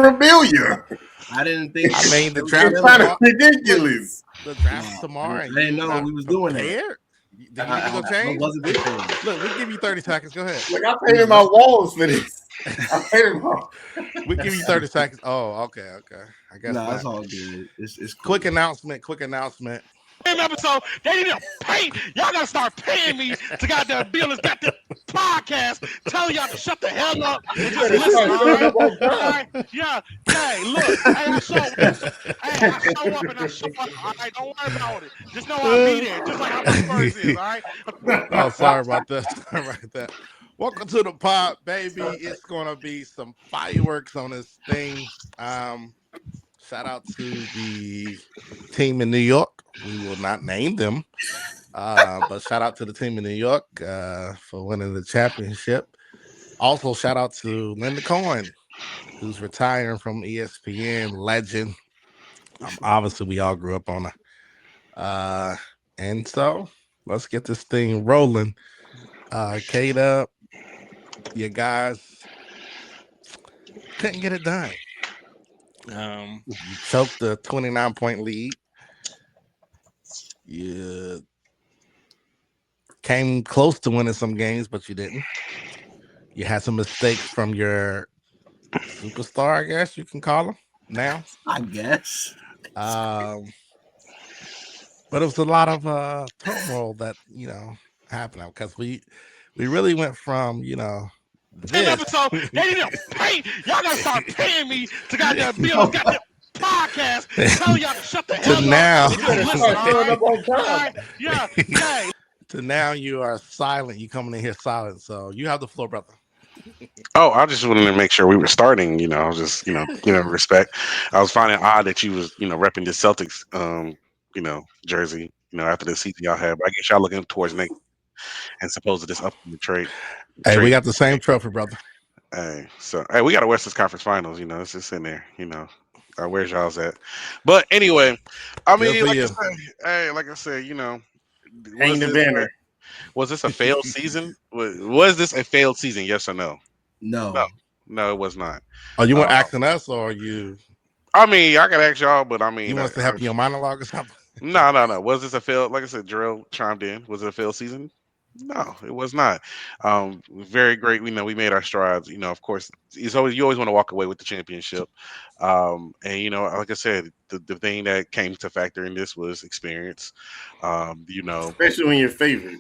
memorabilia. I didn't think. I mean, the It's draft kind of tomorrow. ridiculous. The draft tomorrow, I and didn't you know not we was doing that. prepared. Do you need to go I change? wasn't prepared. Look, we give you 30 seconds. Go ahead. Like I painted my walls for this. I painted my. We give you 30 seconds. Oh, okay. I guess No, not. it's all good. It's cool. Quick announcement. Episode, they need to pay. Y'all gotta start paying me to goddamn be on this goddamn podcast. Telling y'all to shut the hell up and just listen. All right, all right, yeah. Hey, look, hey, I show up and I show up. All right, don't worry about it. Just know I'll be there, just like how my Spurs is. All right. Oh, sorry about that. Sorry about that. Welcome to the pod, baby. It's gonna be some fireworks on this thing. Shout out to the team in New York. We will not name them, but shout out to the team in New York for winning the championship. Also, shout out to Linda Cohen, who's retiring from ESPN, legend. Obviously, we all grew up on her. And so let's get this thing rolling. K-Dub, you guys couldn't get it done. You choked the 29-point lead. You came close to winning some games, but you didn't. You had some mistakes from your superstar, I guess you can call him now. I guess. But it was a lot of turmoil that happened because we really went from this Episode, they need to pay. Y'all gotta start paying me to goddamn be on this goddamn podcast. Telling y'all to shut the hell now. up and just listen. All right, yeah. Hey. To now you are silent. You coming in here silent. So you have the floor, brother. Oh, I just wanted to make sure we were starting. Just respect. I was finding odd that you was repping the Celtics, jersey. After the season y'all had, but I guess y'all looking towards next and supposed to this upcoming trade. Hey, we got the same trophy, brother. Hey, we got a Western Conference Finals. It's just in there. Where's y'all's at? But anyway, I mean, like I said, Hang the banner. Was this a failed season? Was this a failed season? Yes or no? No, it was not. Oh, you want asking us or you? I mean, I can ask y'all, but I mean, you want us to help your monologue or something? No. Was this a failed? Like I said, Jarrell chimed in. Was it a failed season? No, it was not. Very great. We made our strides. Of course, you always want to walk away with the championship. And like I said, the thing that came to factor in this was experience. Especially when you're favored.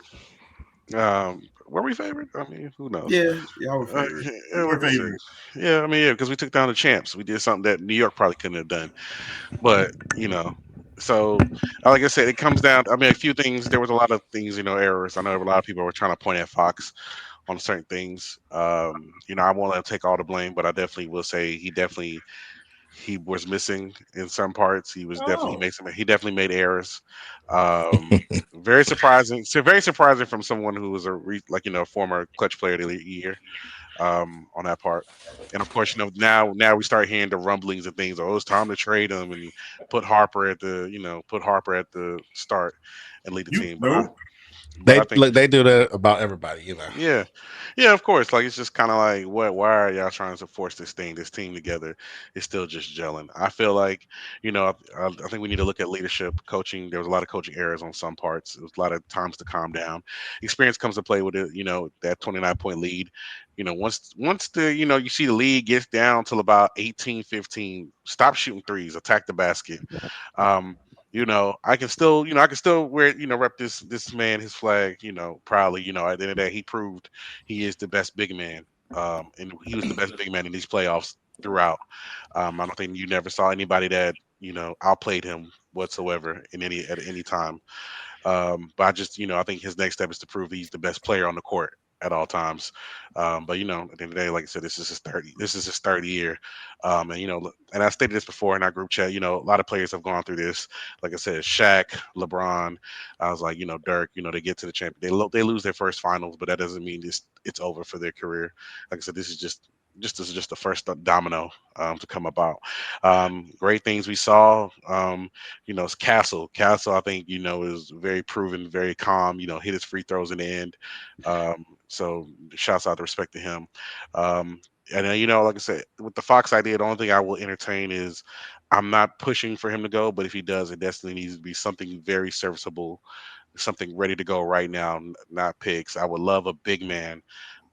Were we favored? I mean, who knows? Yeah, y'all were favored. Yeah, I mean, because we took down the champs. We did something that New York probably couldn't have done. But so like I said, it comes down. I mean, a few things. There was a lot of things, errors. I know a lot of people were trying to point at Fox on certain things. I won't let him take all the blame, but I definitely will say he was missing in some parts. He definitely made errors. Very surprising. So very surprising from someone who was a former clutch player of the year. On that part. And of course, now we start hearing the rumblings and things. Oh, it's time to trade him and put Harper at the start and lead the team. They do that about everybody, Yeah, of course. Like it's just kind of like, why are y'all trying to force this team together? It's still just gelling. I feel like, I think we need to look at leadership, coaching. There was a lot of coaching errors on some parts. It was a lot of times to calm down. Experience comes to play with it. That 29-point lead. Once the you see the lead gets down till about 18, 15, stop shooting threes, attack the basket. I can still wear, rep this man, his flag, proudly. At the end of the day, he proved he is the best big man. And he was the best big man in these playoffs throughout. I don't think you never saw anybody that, outplayed him whatsoever at any time. But I just, I think his next step is to prove he's the best player on the court at all times. But at the end of the day, like I said, this is his third year. And I stated this before in our group chat, a lot of players have gone through this. Like I said, Shaq, LeBron, I was like, Dirk, they get to the champion. They lose their first finals, but that doesn't mean it's over for their career. Like I said, this is just the first domino to come about. Great things we saw. It's Castle. Castle, I think, is very proven, very calm. Hit his free throws in the end. So shouts out to respect to him. And like I said, with the Fox idea, the only thing I will entertain is I'm not pushing for him to go, but if he does, it definitely needs to be something very serviceable, something ready to go right now, not picks. I would love a big man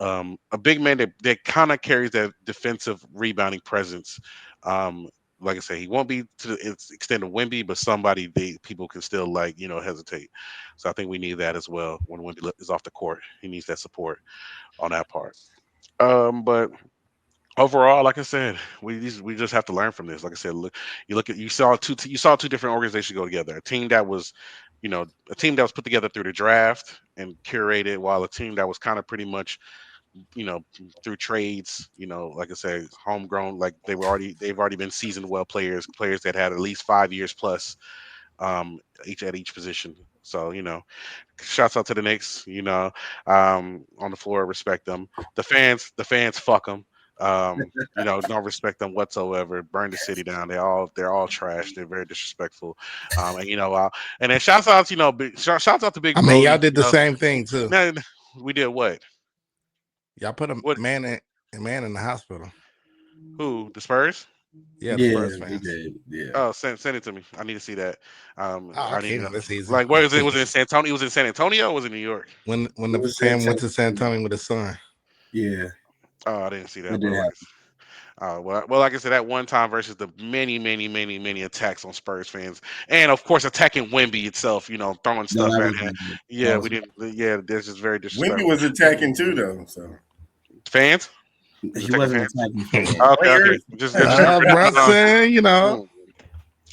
that kind of carries that defensive rebounding presence. Um, like I say, he won't be to the extent of Wimby, but somebody people can still hesitate. So I think we need that as well when Wimby is off the court. He needs that support on that part. But overall, like I said, we just have to learn from this. Like I said, you saw two different organizations go together. A team that was put together through the draft and curated, while a team that was kind of pretty much you know through trades. Like I said, homegrown. Like they've already been seasoned well players that had at least 5 years plus each at each position. So shouts out to the Knicks. On the floor, respect them. The fans, fuck them. Don't respect them whatsoever. Burn the city down. They're all trash. They're very disrespectful. And then shouts out to Big I mean, y'all Brody. did the same thing too. No, we did what? Y'all put What? a man in the hospital. Who? The Spurs? Yeah, the Yeah, Spurs they fans. did. Yeah. Oh, send it to me. I need to see that. Oh, I need okay, to know. no, that's easy. Like, where is it? Was it in San Antonio? Was it in San Antonio or was it New York? When It the was San fan went to San Antonio. Antonio with his son. Yeah, Oh, I didn't see that that. did Well, happen. like I said, that one time versus the many, many, many, many attacks on Spurs fans, and of course attacking Wemby itself. Throwing No, stuff that at was him. bad. That Yeah, we was didn't. Yeah, that's just very Wimby disrespectful. was attacking too, though. So Fans? He was he attacking wasn't fans. attacking fans. Okay, okay. players. Just correct. Brunson, Mm.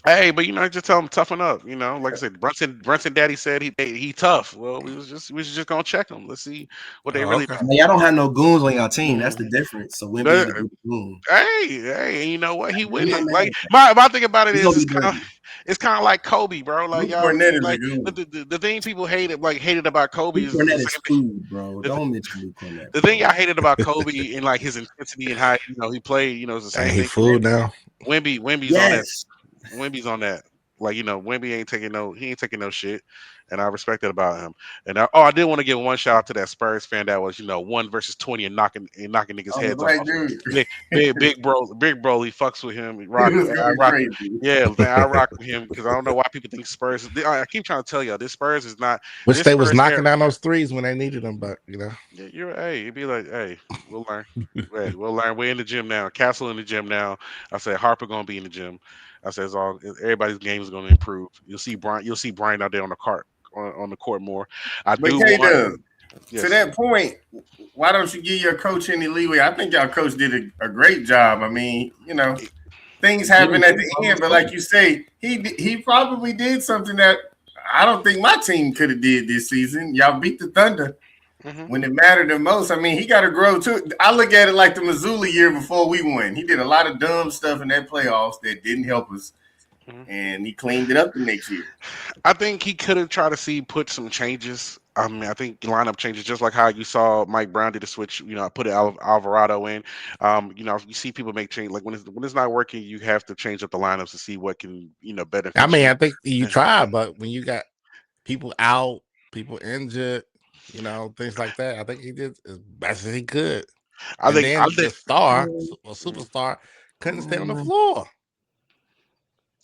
Hey, but just tell him toughen up. Like I said, Brunson Daddy said he tough. Well, we was just gonna check him. Let's see what they Oh, really okay. Now, y'all don't have no goons on y'all team. That's do. the difference. So Wimby Mm. would be the goon. Hey, and you know what? He I'm with not it. mad Like at that. my thing about it He's is, gonna be dirty. it's kind of like Kobe, bro. Like Luke y'all, Cornett is a like good. the thing people hated about Kobe Luke is the Cornett is same thing. food, bro. The, th- Don't mention Luke Cornett, the thing bro. I hated about Kobe and like his intensity and how he played. Is the Dang, same he thing. fooled now. Wemby's on that. Yes. Wemby's on that. Like Wemby ain't taking no shit, and I respect that about him. And I did want to give one shout out to that Spurs fan that was 1 versus 20 and knocking niggas Oh, the heads off. black dude. Big bro, he fucks with him. He Rock, was I going rock. crazy. Yeah, man, I rock with him because I don't know why people think Spurs. I keep trying to tell y'all this Spurs is not Which this they was Spurs knocking era. down those threes when they needed them, but Yeah, hey, it'd be like, hey, we'll learn. Hey, we'll learn. We're in the gym now. Castle in the gym now. I said Harper gonna be in the gym. I said everybody's game is gonna improve. You'll see Brian out there on the court more. I But do K want Dub, to yes. that point, why don't you give your coach any leeway? I think y'all coach did a great job. I mean, things Yeah, happen at the end, but like you say, he probably did something that I don't think my team could have did this season. Y'all beat the Thunder Hmm. when it mattered the most. I mean, he got to grow too. I look at it like the Missoula year before we won. He did a lot of dumb stuff in that playoffs that didn't help us, Hmm. and he cleaned it up the next year. I think he could have tried to put some changes. I mean, I think lineup changes, just like how you saw Mike Brown did a switch. Put Alvarado in. You see people make change like when it's not working, you have to change up the lineups to see what can I benefit mean, you. I think you Eh, try, but when you got people out, people injured, things like that, I think he did as best as he could. I And think I then think. the star, or Mhm. superstar, couldn't stay on the man. floor.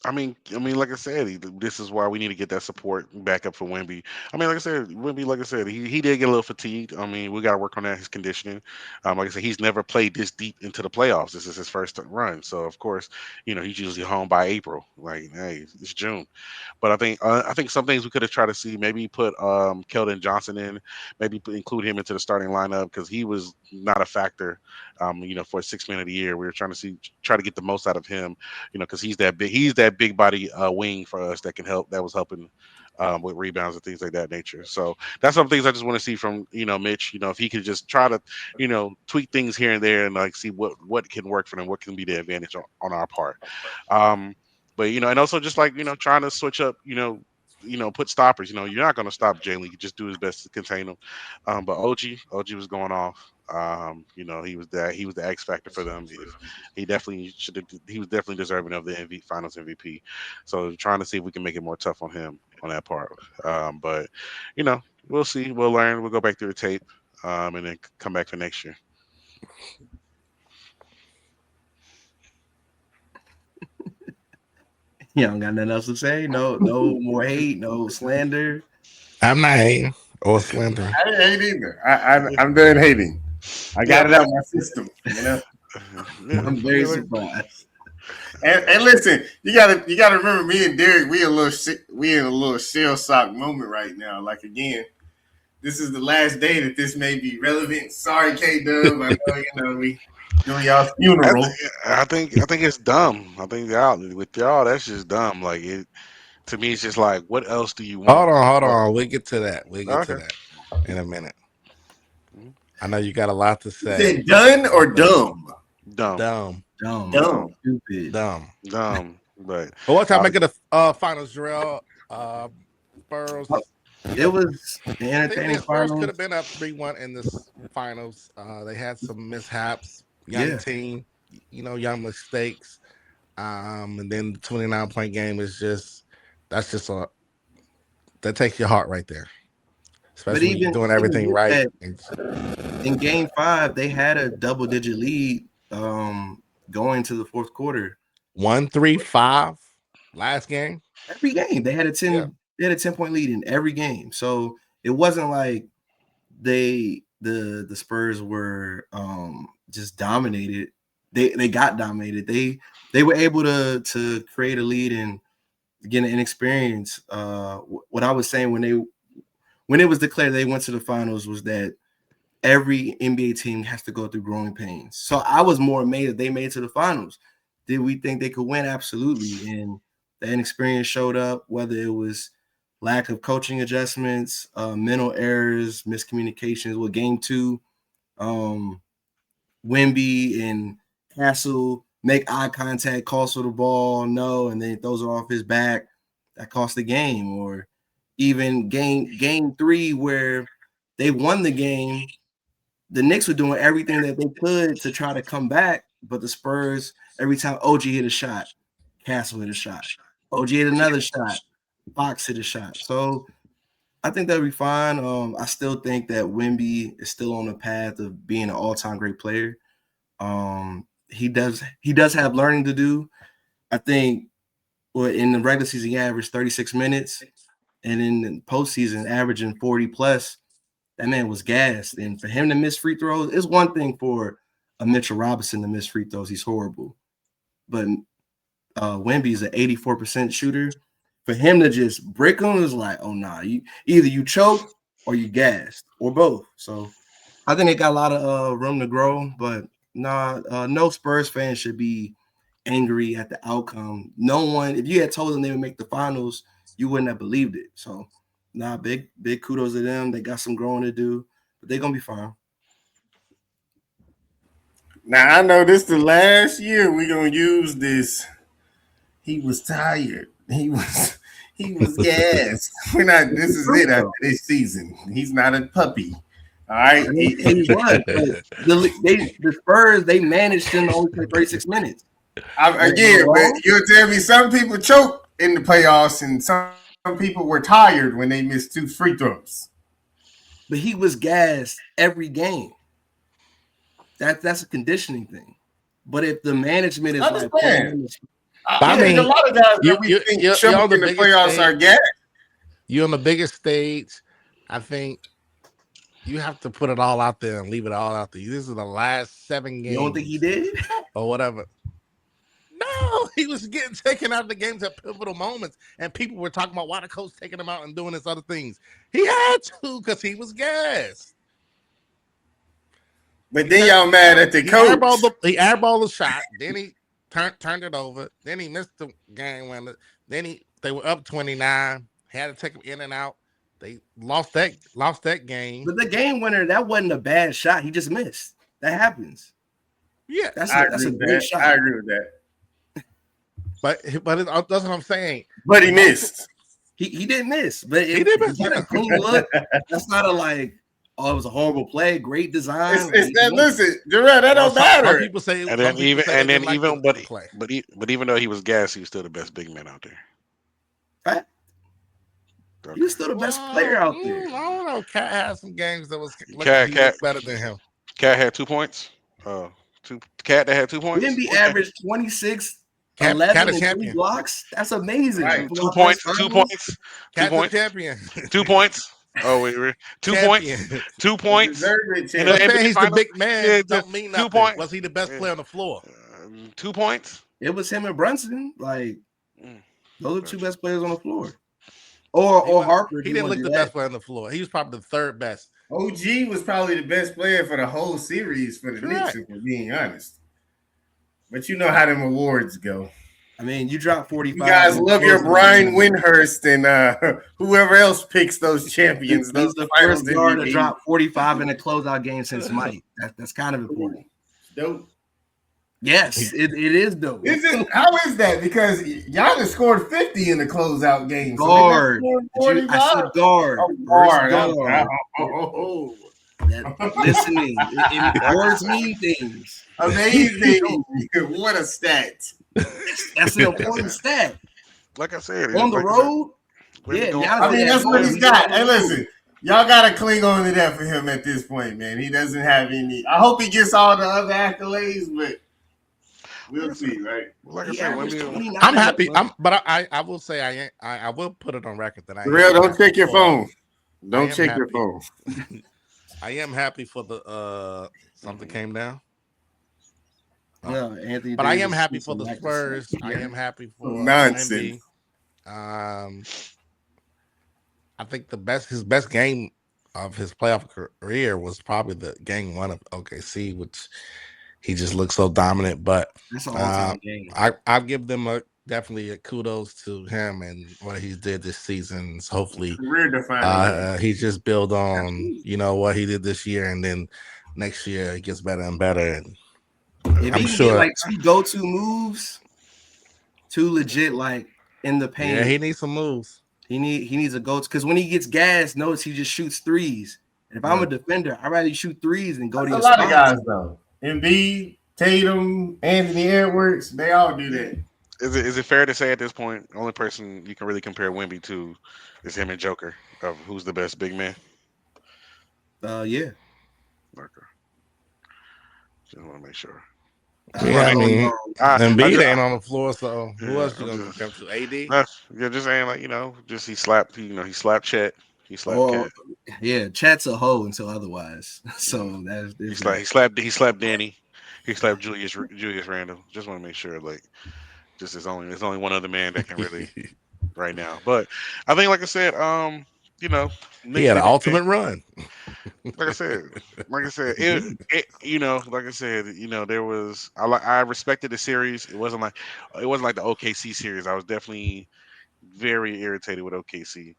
I mean, like I said, this is why we need to get that support back up for Wemby. I mean, like I said, Wemby, like I said, he did get a little fatigued. I mean, we got to work on that his conditioning. Like I said, he's never played this deep into the playoffs. This is his first run, so of course, he's usually home by April. Like, hey, it's June. But I think some things we could have tried to see. Maybe put Keldon Johnson in. Maybe include him into the starting lineup because he was not a factor. For 6 man of the year, we were try to get the most out of him. Because he's that big body wing for us that can help. That was helping. With rebounds and things like that nature. So that's some things I just want to see from Mitch. If he could just try to tweak things here and there and like see what can work for them, what can be the advantage on our part. Um, but and also just like trying to switch up, put stoppers. You're not going to stop Jalen. You just do his best to contain him. But OG was going off. He was the X factor for them. If he definitely should have, he was definitely deserving of the Finals MVP. So trying to see if we can make it more tough on him on that part. But we'll see. We'll learn. We'll go back through the tape, and then come back for next year. You don't got nothing else to say. No more hate. No slander. I'm not hating or slandering. I didn't hate either. I'm done hating. I got it out of my system, you know. Yeah, I'm very surprised. And listen, you gotta remember, me and Derek, we in a little shell shock moment right now. Like, again, this is the last day that this may be relevant. Sorry, K Dub. I know we doing y'all's funeral. I think it's dumb. I think with y'all, that's just dumb. Like it to me, it's just like, what else do you want? Hold on. We'll get to that. We'll get to Okay. that in a minute. I know you got a lot to Is say. it done or dumb? Dumb, Dumb. Stupid. Dumb. but But what time making the finals, Jarrell? Spurs. It was an I think entertaining the Spurs could finals. have been up 3-1 in this finals. They had some mishaps. Young team, young mistakes. And then the 29-point game is that takes your heart right there. Especially when you're doing everything with right. that, in Game 5, they had a double-digit lead going to the fourth quarter. 1-3-5 last game. Every game they had a 10-point lead in every game. So it wasn't like the Spurs were just dominated. They got dominated. They were able to create a lead and get an inexperience. What I was saying when it was declared they went to the finals was that every NBA team has to go through growing pains. So I was more amazed that they made it to the finals. Did we think they could win? Absolutely. And the inexperience showed up, whether it was lack of coaching adjustments, mental errors, miscommunications. With Game 2, Wemby and Castle make eye contact, calls for the ball, no, and then throws it off his back. That cost the game. Or even game 3, where they won the game, the Knicks were doing everything that they could to try to come back, but the Spurs, every time OG hit a shot, Castle hit a shot. OG hit another shot, Fox hit a shot. So I think that'll be fine. I still think that Wemby is still on the path of being an all-time great player. He does have learning to do. I think in the regular season he averaged 36 minutes, and in the postseason averaging 40 plus. That man was gassed. And for him to miss free throws, it's one thing for a Mitchell Robinson to miss free throws. He's horrible. But Wemby is an 84% shooter. For him to just break them is like, oh, nah. Either you choke or you gassed or both. So I think they got a lot of room to grow. But no Spurs fan should be angry at the outcome. No one, if you had told them they would make the finals, you wouldn't have believed it. So big kudos to them. They got some growing to do, but they're gonna be fine. Now I know this the last year we're gonna use this. He was tired. He was gassed. We're not. This is it after this season. He's not a puppy. All right. He was. The Spurs, they managed him to only play 36 minutes. Again, but you'll tell me some people choke in the playoffs and some people were tired when they missed 2 free throws. But he was gassed every game. That's a conditioning thing. But if the management is I understand. I mean, a lot of guys that we think choke in the playoffs are gassed. You're on the biggest stage. I think you have to put it all out there and leave it all out there. This is the last 7 games. You don't think he did? Or whatever. No, he was getting taken out of the games at pivotal moments, and people were talking about why the coach taking him out and doing his other things. He had to because he was gassed. But then y'all mad at the coach. He airballed the shot. Then he turned it over. Then he missed the game winner. Then they were up 29. Had to take him in and out. They lost that game. But the game winner, that wasn't a bad shot. He just missed. That happens. Yeah, that's a great shot. I agree with that. But that's what I'm saying. But he missed. He didn't miss. But he did miss. A clean look. That's not it was a horrible play. Great design. Listen, Jarrell, that don't matter. People say, but even though he was gassed, he was still the best big man out there. Right? He was still the best player out there. I don't know. Cat had some games that was better than him. Cat had 2 points. Cat that had 2 points. Wemby averaged 26 11 Cat and is 3 champion. blocks. That's amazing. Right. For 2 my points. best 2 finals. points. 2 Cat's a points. champion. 2 points. Oh wait, 2 Champion. points. 2 A points. deserved In the But champion. saying NBA he's the finals. big man Yeah, don't mean 2 nothing. points. Was he the best player on the floor? 2 points. It was him and Brunson. Like Mm. those are two best players on the floor. Or Harper. If He you didn't want look to the do that. best player on the floor. He was probably the third best. OG was probably the best player for the whole series for the Knicks, Correct. if we're being honest. But you know how them awards go. I mean, you dropped 45. You guys love your closing Brian game. Windhurst and whoever else picks those champions. He's Those the finals first guard to MVP. drop 45 in a closeout game since Mike. That's kind of important. Dope. Yes, it is dope. Is it? How is that? Because Giannis scored 50 in the closeout game. Guard. So I said guard. Oh, First guard. guard. Oh. Listening. Words mean things. Amazing. What a stat. That's an important stat. Like I said, On the like road, yeah. yeah. I mean, that's what he's got. Hey, listen, y'all got to cling on to that for him at this point, man. He doesn't have any. I hope he gets all the other accolades, but we'll see, right? Like I said, I'm happy. I will say I will put it on record that I. Real, don't check your phone. Don't check your phone. I am happy for the something came down. No, Anthony. But I am happy for the Spurs. I am happy for nonsense. I think his best game of his playoff career was probably the game 1 of OKC, which he just looked so dominant. But that's an all-time game. I'll give them definitely a kudos to him and what he did this season. So hopefully, he just build on what he did this year, and then next year it gets better and better. And if he can get like 2 go-to moves, 2 legit like in the paint. Yeah, he needs some moves. He needs a go-to because when he gets gas, notice he just shoots threes. And if I'm a defender, I'd rather shoot threes than go to your spot. A lot of guys though. Embiid, Tatum, Anthony Edwards, they all do that. Is it fair to say at this point, the only person you can really compare Wemby to is him and Joker of who's the best big man? Yeah. Okay. Just want to make sure. Yeah, I mean, Embiid ain't on the floor, so who else you gonna compare to? AD? Yeah, just saying, just he slapped Chet. He slapped Cat. Yeah, Chat's a hoe until otherwise. So he slapped Danny. He slapped Julius Randle. Just want to make sure, just there's only one other man that can really right now. But I think, like I said, he had an ultimate run. Like I said, there was I respected the series. It wasn't like the OKC series. I was definitely very irritated with OKC,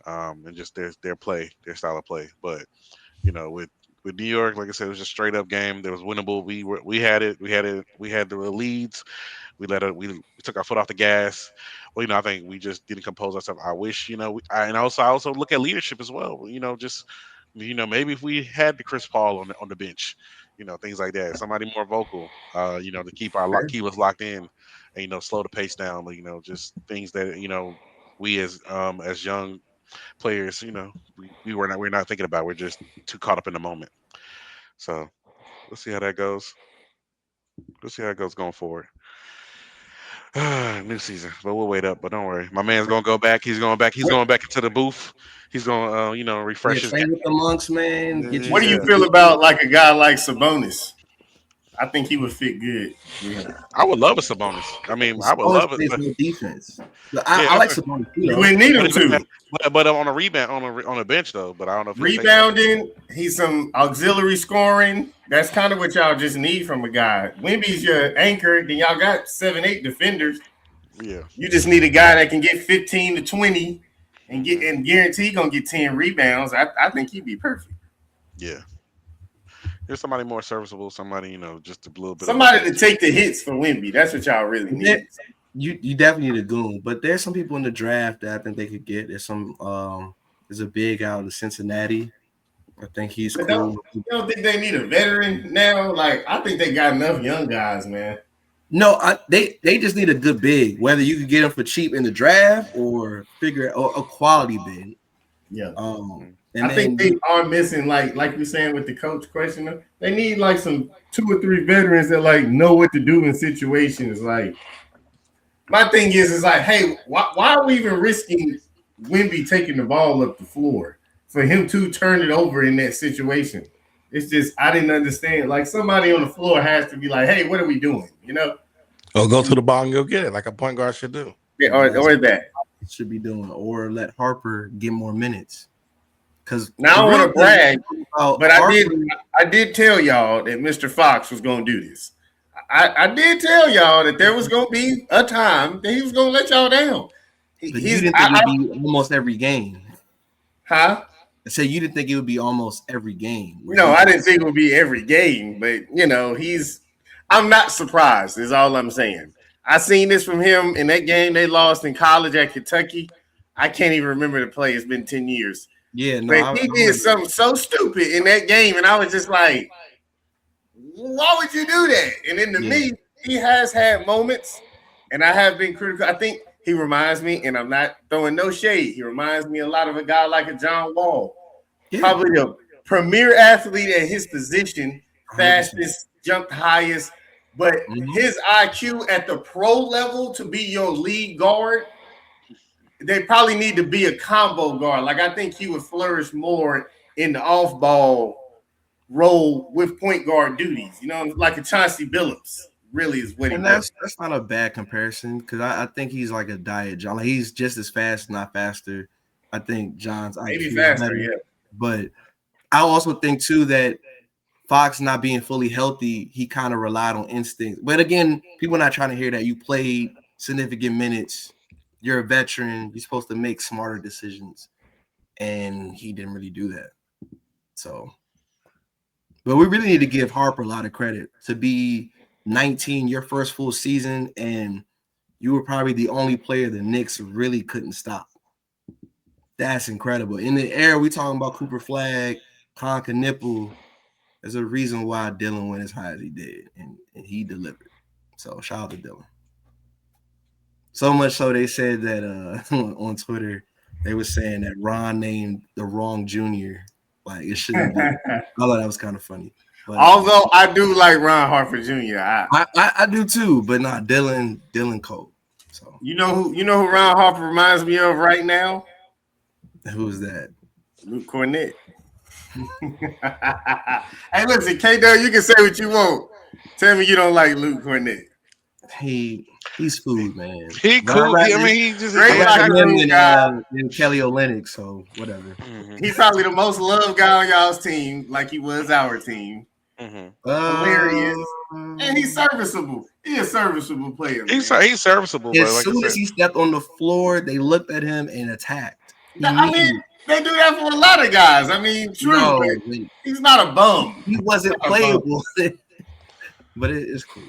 and just their play, their style of play. But with New York, like I said, it was just straight up game. There was winnable. We had it. We had the leads. We took our foot off the gas. Well, I think we just didn't compose ourselves. I wish, and I also look at leadership as well. Maybe if we had the Chris Paul on the bench, things like that. Somebody more vocal, to keep us locked in, and slow the pace down. Just things that we as young players, we're not thinking about. We're just too caught up in the moment. So let's see how that goes. Let's see how it goes going forward. New season, but we'll wait up. But don't worry, my man's gonna go back. He's going back. He's going back into the booth. He's gonna refresh his. Train with the monks, man. What do you feel about like a guy like Sabonis? I think he would fit good. Yeah. I would love a Sabonis. I mean, I would love it. But defense. I like Sabonis. You wouldn't need him to. But on a rebound, on a bench though. But I don't know if rebounding. He's some auxiliary scoring. That's kind of what y'all just need from a guy. Wemby's your anchor. Then y'all got 7-8 defenders. Yeah. You just need a guy that can get 15 to 20 and guarantee gonna get 10 rebounds. I think he'd be perfect. Yeah. There's somebody more serviceable, somebody, just a little bit. Somebody to take the hits for Wemby. That's what y'all really need. You definitely need a goon, but there's some people in the draft that I think they could get. There's a big out of Cincinnati. I think he's cool. You don't think they need a veteran now? Like, I think they got enough young guys, man. No, they just need a good big. Whether you can get them for cheap in the draft or figure out a quality big. Yeah. I think they are missing, like you're saying with the coach question. They need like some 2 or 3 veterans that know what to do in situations. Like my thing is like, hey, why are we even risking Wimby taking the ball up the floor for him to turn it over in that situation? It's just I didn't understand. Like somebody on the floor has to be like, hey, what are we doing? You know? Or go to the ball and go get it, like a point guard should do. Yeah, That's or what that. should be doing, or let Harper get more minutes. Because Now I the don't real want to thing brag, about but Harper, I did tell y'all that Mr. Fox was gonna do this. I did tell y'all that there was gonna be a time that he was gonna let y'all down. but you didn't think it I would be almost every game. huh? I said you didn't think it would be almost every game where No, he I just didn't think it would be every game, but you know, I'm not surprised, is all I'm saying. I seen this from him in that game they lost in college at Kentucky. I can't even remember the play. It's been 10 years. yeah, no, But I he did remember. something so stupid in that game, and I was just like, why would you do that? And then to Yeah, me, he has had moments, and I have been critical. I think he reminds me, and I'm not throwing no shade, he reminds me a lot of a guy like a John Wall, yeah, probably the premier athlete at his position, 100%. fastest, jumped highest, but his IQ at the pro level to be your lead guard, they probably need to be a combo guard. Like I think he would flourish more in the off ball role with point guard duties. You know, like a Chauncey Billups really is what he And was. that's not a bad comparison because I think he's like a diet John. Like he's just as fast, not faster. I think John's Maybe IQ is faster, better, yeah. but I also think too that Fox not being fully healthy, he kind of relied on instinct. But again, people not trying to hear that you played significant minutes. You're a veteran. You're supposed to make smarter decisions, and he didn't really do that. So, but we really need to give Harper a lot of credit to be 19, your first full season, and you were probably the only player the Knicks really couldn't stop. That's incredible. In the era we talking about Cooper Flag, Conka Nipple, there's a reason why Dylan went as high as he did, and he delivered. So shout out to Dylan. So much so they said that on Twitter they were saying that Ron named the wrong junior. Like it shouldn't be. I thought that was kind of funny. But Although I do like Ron Harper Jr. I do too, but not Dylan Cole. So you know who Ron Harper reminds me of right now? who's that? Luke Cornett. Hey, listen, K Dub, you can say what you want. Tell me you don't like Luke Cornett. He's food, man. He But cool. I mean, he just Great I locker rather him room guy. than Kelly Olynyk, so whatever. He's probably the most loved guy on y'all's team, like he was our team. Hilarious. And he's serviceable. He's a serviceable player. He's serviceable, but As like I soon said, as he stepped on the floor, they looked at him and attacked. I mean, they do that for a lot of guys. I mean, true, No, but he's not a bum. he wasn't playable, but it's cool.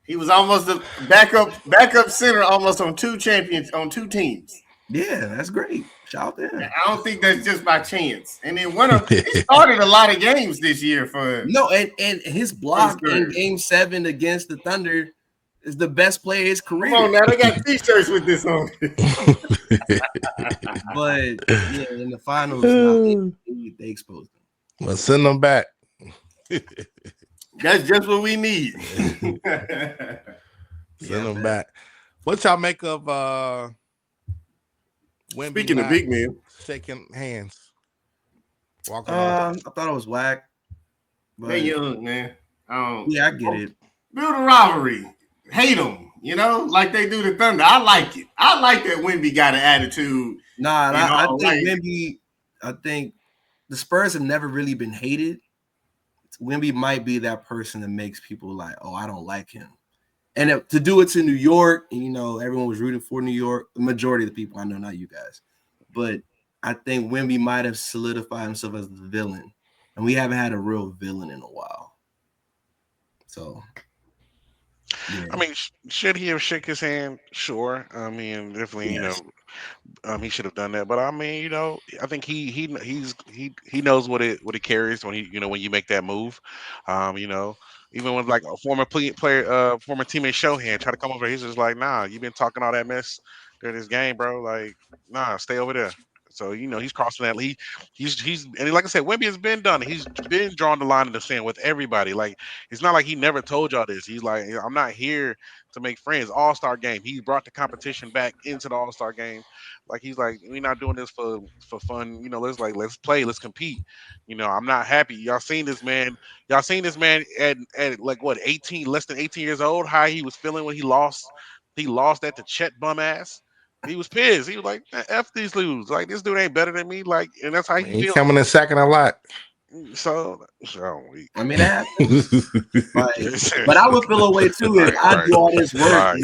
He was almost a backup center, almost on two teams. Yeah, that's great. Shout out to him. I don't think that's just by chance. And then he started a lot of games this year for No, and his block in Game 7 against the Thunder is the best play of his career. Come on now, they got T-shirts with this on. But yeah, in the finals, they exposed him. Well, send them back. That's just what we need. Send them back. What y'all make of Wemby Speaking of big men, shaking hands? Walking I thought it was whack. But they young, man. yeah, I get it. Build a rivalry. Hate them, you know, like they do the Thunder. I like it. I like that Wemby got an attitude. Nah, I think Wemby. I think the Spurs have never really been hated. Wemby might be that person that makes people like, oh, I don't like him. And to do it to New York, and, you know, everyone was rooting for New York. The majority of the people, I know, not you guys. But I think Wemby might have solidified himself as the villain. And we haven't had a real villain in a while. So, yeah. I mean, should he have shook his hand? Sure. I mean, definitely, Yes. he should have done that. But I mean, I think he knows what it carries when when you make that move. Even with like a former player, former teammate Shohan try to come over, he's just like, nah, you've been talking all that mess during this game, bro. Like, nah, stay over there. So he's crossing that. He's and like I said, Wemby has been done. He's been drawing the line in the sand with everybody. Like it's not like he never told y'all this. He's like, I'm not here to make friends. All-Star game. He brought the competition back into the All-Star game. Like he's like, we're not doing this for fun. Let's play, let's compete. I'm not happy. Y'all seen this man. Y'all seen this man at like what 18, less than 18 years old. How he was feeling when he lost. He lost that to Chet bum ass. He was pissed. He was like, "F these dudes. Like this dude ain't better than me." Like, and that's how he He feels. coming in second a lot. So I mean, that happens. But I would feel a way too if I do all this work.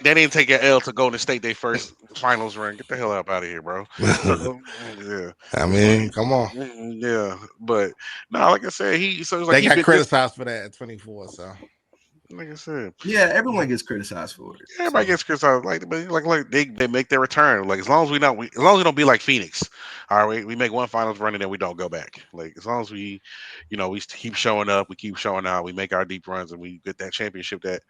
They didn't take an L to Golden State their first finals ring. Get the hell up out of here, bro. Yeah. I mean, come on. Yeah, but no, like I said, They got criticized for that at 24. So, like I said, yeah, everyone gets criticized for it. everybody gets criticized. Like they make their return. Like as long as we don't be like Phoenix. All right, we make one finals run and then we don't go back. Like as long as we keep showing up, we keep showing out, we make our deep runs, and we get that championship that,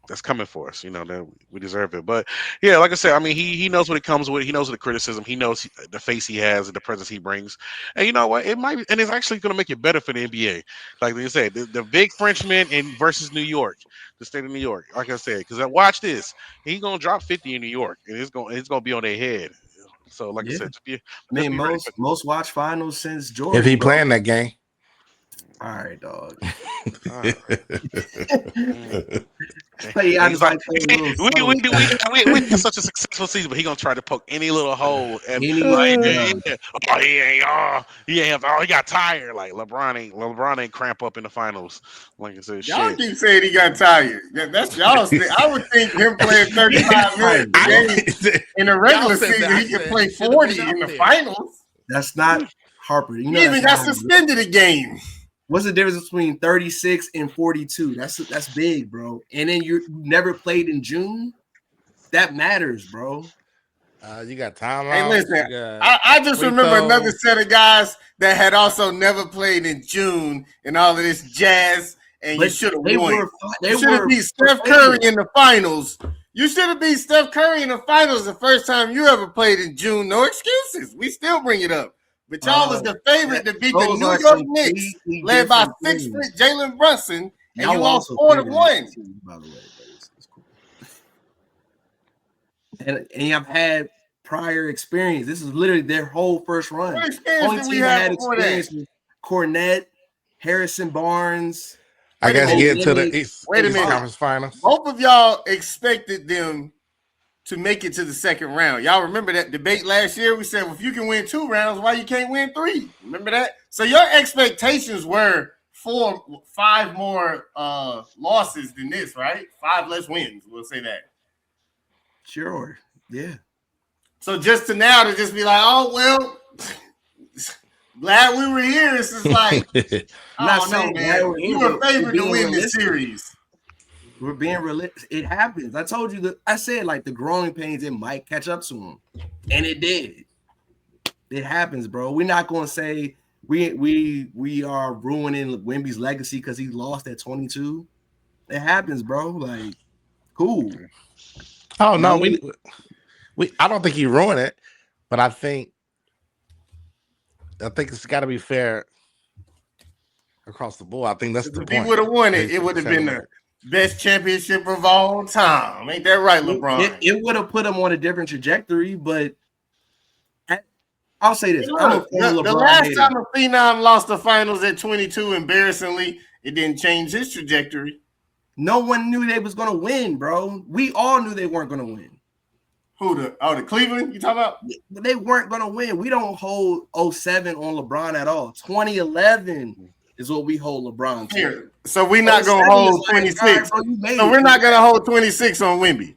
that's coming for us. That we deserve it. But yeah, like I said, I mean, he knows what it comes with. He knows the criticism. He knows the face he has and the presence he brings. And you know what? It might, and it's actually going to make it better for the NBA. Like you said, the big Frenchman versus New York, the state of New York. Like I said, because watch this, he's going to drop 50 in New York, and it's going to be on their head. So, like I said, most watch finals since Jordan. If he playing that game. All right, dog. We had such a successful season, but he gonna try to poke any little hole. And he got tired. Like LeBron ain't cramp up in the finals. Like I said, y'all keep saying he got tired. That's y'all. I would think him playing 35 minutes in a regular season, he could play 40 in the finals. That's not Harper. He even got suspended a game. What's the difference between 36 and 42? That's big, bro. And then you never played in June. That matters, bro. You got timeouts. Hey, listen, I just remember another set of guys that had also never played in June and all of this jazz, and you should have won. You should have beat Steph Curry in the finals. You should have beat Steph Curry in the finals the first time you ever played in June. No excuses. We still bring it up. But y'all was the favorite to beat the New York Knicks, led by 6-foot Jalen Brunson, and you lost 4-1. By the way, it's cool. And you've had prior experience. This is literally their whole first run. What experience did we have before that? With Cornette, Harrison Barnes. I guess get to the East Conference Finals. Both of y'all expected them to make it to the second round. Y'all remember that debate last year? We said, well, if you can win 2 rounds, why you can't win 3? Remember that? So your expectations were 5 more losses than this, right? 5 less wins. We'll say that. Sure. Yeah. So just to now to just be like, oh, well, glad we were here. This is like, oh, no, man. You were favored to win this series. We're being realistic. It happens. I told you that. I said like the growing pains, it might catch up to him, and it did. It happens, bro. We're not going to say we are ruining Wemby's legacy because he lost at 22. It happens, bro. Like, cool. Oh no, we. I don't think he ruined it, but I think it's got to be fair across the board. I think that's the point. If he would have won it, it would have been the best championship of all time. Ain't that right, LeBron? It would have put him on a different trajectory, but I'll say this. The last time a Phenom lost the finals at 22, embarrassingly, it didn't change his trajectory. No one knew they was going to win, bro. We all knew they weren't going to win. Who, the Cleveland you talking about? They weren't going to win. We don't hold 07 on LeBron at all. 2011 is what we hold LeBron to. Here. So we're not going to hold 26. So we're not going to hold 26 on Wemby.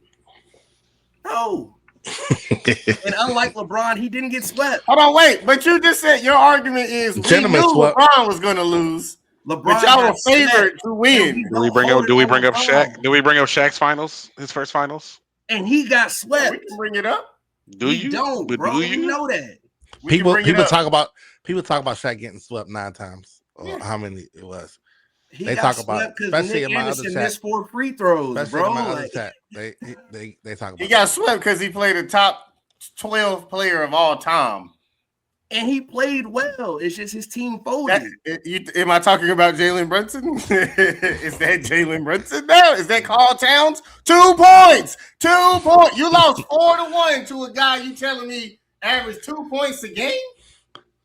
No. And unlike LeBron, he didn't get swept. Hold on, wait. But you just said your argument is we knew LeBron was going to lose. But y'all were favored to win. Do we bring up Shaq? Do we bring up Shaq's finals? His first finals? And he got swept. We can bring it up. Do you? Don't, bro. You know that. People talk about Shaq getting swept 9 times. Or how many it was. He They got talk about it, swept because especially Nick in my other Anderson chat. missed 4 free throws, Especially in my bro. other Like, chat. They talk about He it. got swept because he played a top 12 player of all time. and he played well. It's just his team folded. Am I talking about Jalen Brunson? Is that Jalen Brunson now? Is that Carl Towns? 2 points. 2 points. You lost 4-1 to a guy you telling me averaged 2 points a game?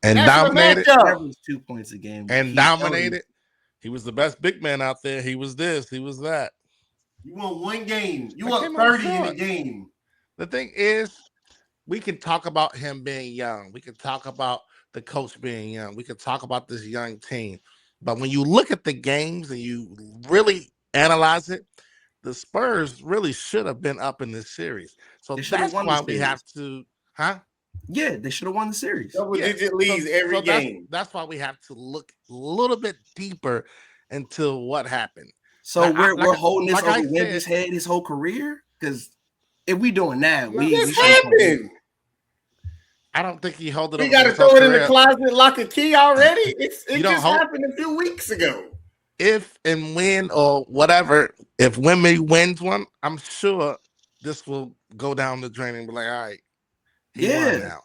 And That's your dominated. matchup. Averaged 2 points a game. And dominated. He was the best big man out there. He was this. He was that. You won 1 game. You I won came up 30 in short. a game. The thing is, we can talk about him being young. We can talk about the coach being young. We can talk about this young team. But when you look at the games and you really analyze it, the Spurs really should have been up in this series. So They should have that's won why the we series. have to, huh? Yeah, they should have won the series. Double-digit leads every game. That's why we have to look a little bit deeper into what happened. So we're holding this over Wemby's head his whole career? Because if we doing that, we should happened. I don't think he held it. We got to throw it in the closet, lock a key already. It just happened a few weeks ago. If and when or whatever, if Wemby wins one, I'm sure this will go down the drain and be like, all right, he won now.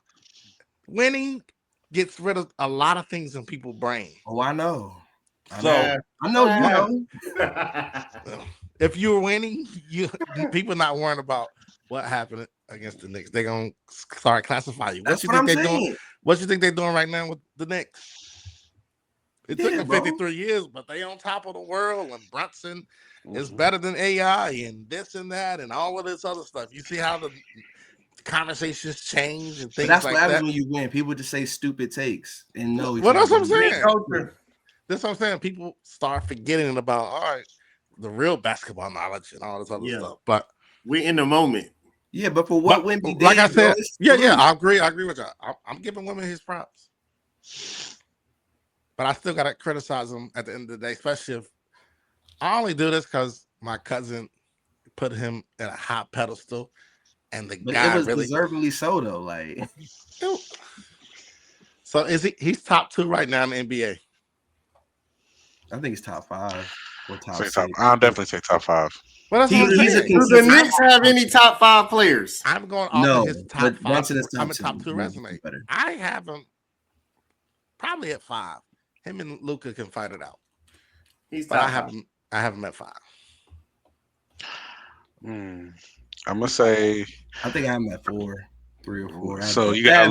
Winning gets rid of a lot of things in people's brain. Oh, I know. I know you know. If you're winning, people not worrying about what happened against the Knicks. They're gonna start classify you. That's what I'm saying. What you think they're doing right now with the Knicks? It took them 53 years, but they on top of the world, and Brunson is better than AI, and this and that, and all of this other stuff. You see how the conversations change and things that's like what happens that. when you win. People just say stupid takes and know. Well, that's what I'm saying. That's what I'm saying. People start forgetting about the real basketball knowledge and all this other stuff. But we're in the moment. Yeah, but for what Wemby did, like I said, I agree with you. I'm giving women his props, but I still gotta criticize him at the end of the day, especially if I only do this because my cousin put him at a hot pedestal, and guy it was really deservedly so though. Like, so he's top 2 right now in the NBA? I think he's top 5 or top 6. I'll definitely say top 5. Well, Do the Knicks have any top 5 players? I'm going off of his top 5. Brunson is top 2 resume. I have him probably at 5. Him and Luka can fight it out. I have him at 5. I'm gonna say. I think I'm at 4, 3 or 4. So you got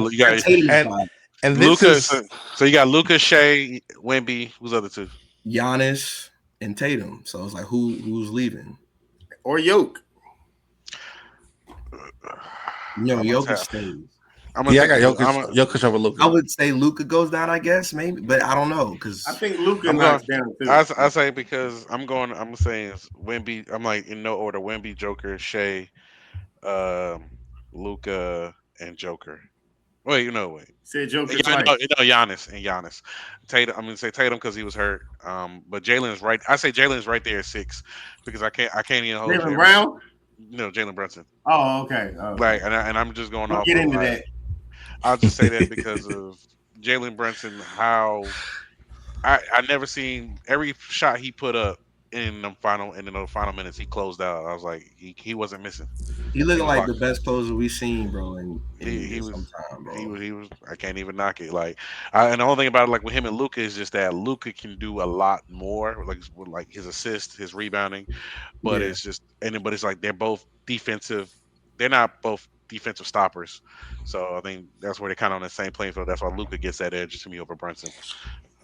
and Luka. So you got Luka, Shea, Wemby. Who's the other 2? Giannis and Tatum. So it's like who's leaving? Or Yoke. Jokic stays. I got Jokic over Luka. I would say Luka goes down, I guess, maybe, but I don't know because I think Luka knocks down too. I say because I'm saying Wemby. I'm like in no order: Wemby, Joker, Shea, Luka, and Joker. Wait. Said Joker. Giannis. Tatum. I'm gonna say Tatum because he was hurt. But Jalen's right. I say Jalen's right there at 6 because I can't even hold Jalen Brown. No, Jalen Brunson. Oh, okay. Like, and I'm just going off. Get into that. I'll just say that because of Jalen Brunson. How I never seen every shot he put up in the final minutes. He closed out. I was like, he wasn't missing. He looked like the best closer we've seen, bro. He was. He was. I can't even knock it. Like, and the only thing about it, like with him and Luka, is just that Luka can do a lot more, like his assist, his rebounding. But it's just, but it's like they're both defensive. They're not both defensive stoppers. So I think that's where they're kind of on the same playing field. That's why Luka gets that edge to me over Brunson.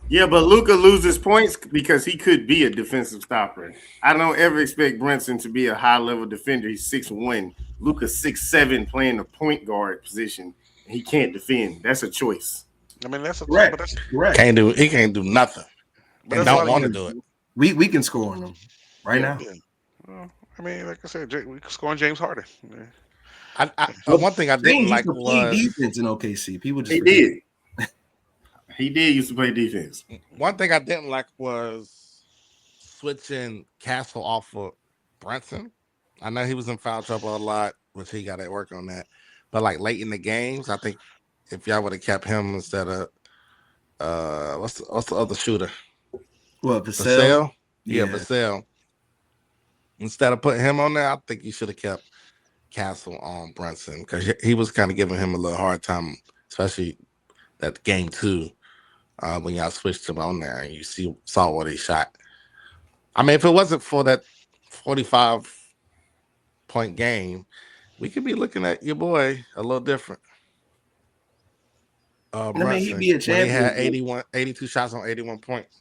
Yeah, but Luka loses points because he could be a defensive stopper. I don't ever expect Brunson to be a high-level defender. He's 6'1". Luka's 6'7", playing the point guard position. And he can't defend. That's a choice. I mean, that's a correct. He can't do nothing. But don't want to do it. We can score on him right now. Yeah. Well, I mean, like I said, we can score on James Harden. One thing I didn't like was defense in OKC. People just did. He did used to play defense. One thing I didn't like was switching Castle off of Brunson. I know he was in foul trouble a lot, which he got to work on that. But like late in the games, I think if y'all would have kept him instead of what's the other shooter? What, Vassell? Vassell? Yeah, Yeah. Vassell. Instead of putting him on there, I think you should have kept Castle on Brunson because he was kind of giving him a little hard time, especially that game 2 when y'all switched him on there and you saw what he shot. I mean, if it wasn't for that 45-point game, we could be looking at your boy a little different. I mean, he'd Brunson be a when he had champion. 82 shots on 81 points.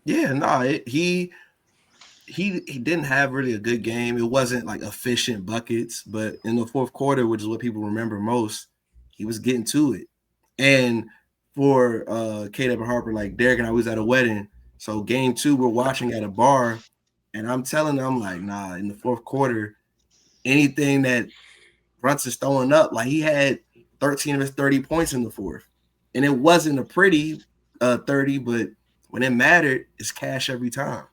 Yeah, no, he didn't have really a good game. It wasn't like efficient buckets, but in the fourth quarter, which is what people remember most, he was getting to it. And for KW Harper, like Derek and I was at a wedding. So game 2, we're watching at a bar, and I'm telling them, like, nah, in the fourth quarter, anything that Brunson's throwing up, like he had 13 of his 30 points in the fourth. And it wasn't a pretty 30, but when it mattered, it's cash every time.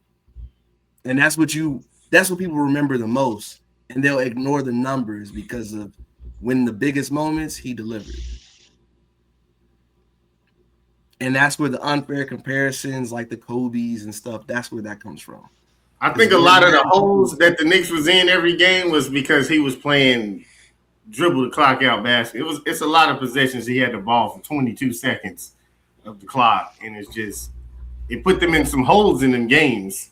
And that's what people remember the most. And they'll ignore the numbers because of when the biggest moments he delivered. And that's where the unfair comparisons, like the Kobe's and stuff, that's where that comes from. I think a lot of the holes that the Knicks was in every game was because he was playing dribble the clock out basket. It's a lot of possessions he had the ball for 22 seconds of the clock, and it put them in some holes in them games.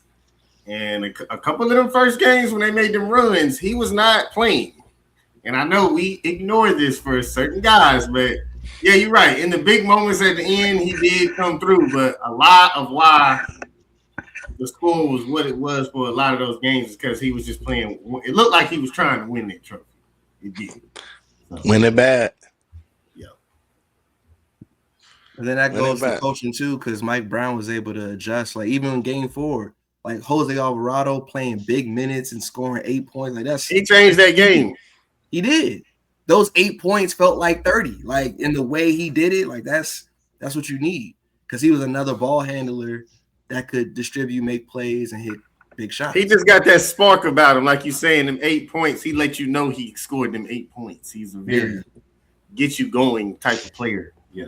And a couple of them first games when they made them runs, he was not playing. And I know we ignore this for certain guys, but yeah, you're right. In the big moments at the end, he did come through, but a lot of why the score was what it was for a lot of those games is because he was just playing. It looked like he was trying to win that trophy. It did. So, When it bad. Yeah. And then that goes to coaching too, because Mike Brown was able to adjust. Like even in game 4, like Jose Alvarado playing big minutes and scoring 8 points. Like he changed that game. He did. Those 8 points felt like 30. Like in the way he did it, like that's what you need. Because he was another ball handler that could distribute, make plays, and hit big shots. He just got that spark about him, like you saying, them 8 points. He let you know he scored them 8 points. He's a very get you going type of player. Yeah.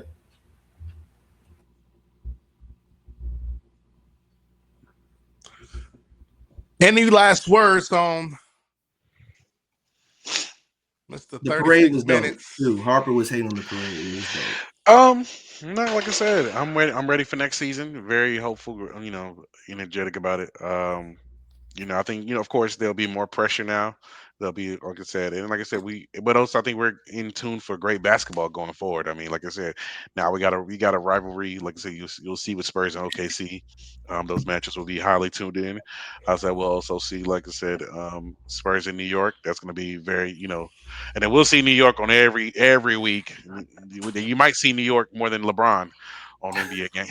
Any last words on Mr. The parade 36 was minutes? dope too. Harper was hating on the parade. It was dope. No, like I said, I'm ready. I'm ready for next season. Very hopeful, energetic about it. I think, of course, there'll be more pressure now. There'll be, like I said, and like I said, but also I think we're in tune for great basketball going forward. I mean, like I said, now we got a rivalry. Like I said, you'll see with Spurs and OKC. Those matches will be highly tuned in. I said we'll also see, like I said, Spurs in New York. That's going to be very, and then we'll see New York on every week. You might see New York more than LeBron on NBA game.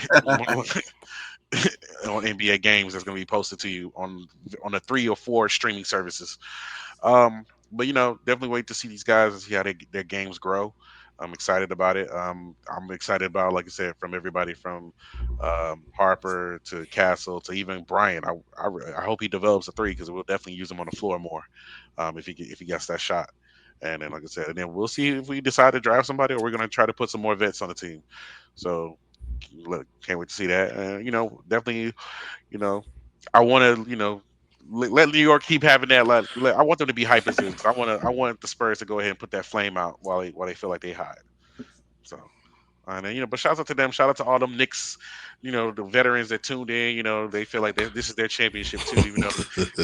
On NBA games that's going to be posted to you on the 3 or 4 streaming services. But definitely wait to see these guys and see how their games grow. I'm excited about it. I'm excited about, like I said, from everybody from Harper to Castle to even Bryant. I hope he develops a 3 because we'll definitely use him on the floor more if he gets that shot. And then, like I said, and then we'll see if we decide to draft somebody or we're going to try to put some more vets on the team. So can't wait to see that. Definitely, I want to, let New York keep having that. I want them to be hype as this. I want the Spurs to go ahead and put that flame out while they feel like they hide. So, and then, but shout out to them. Shout out to all them Knicks, the veterans that tuned in. They feel like this is their championship too. Even though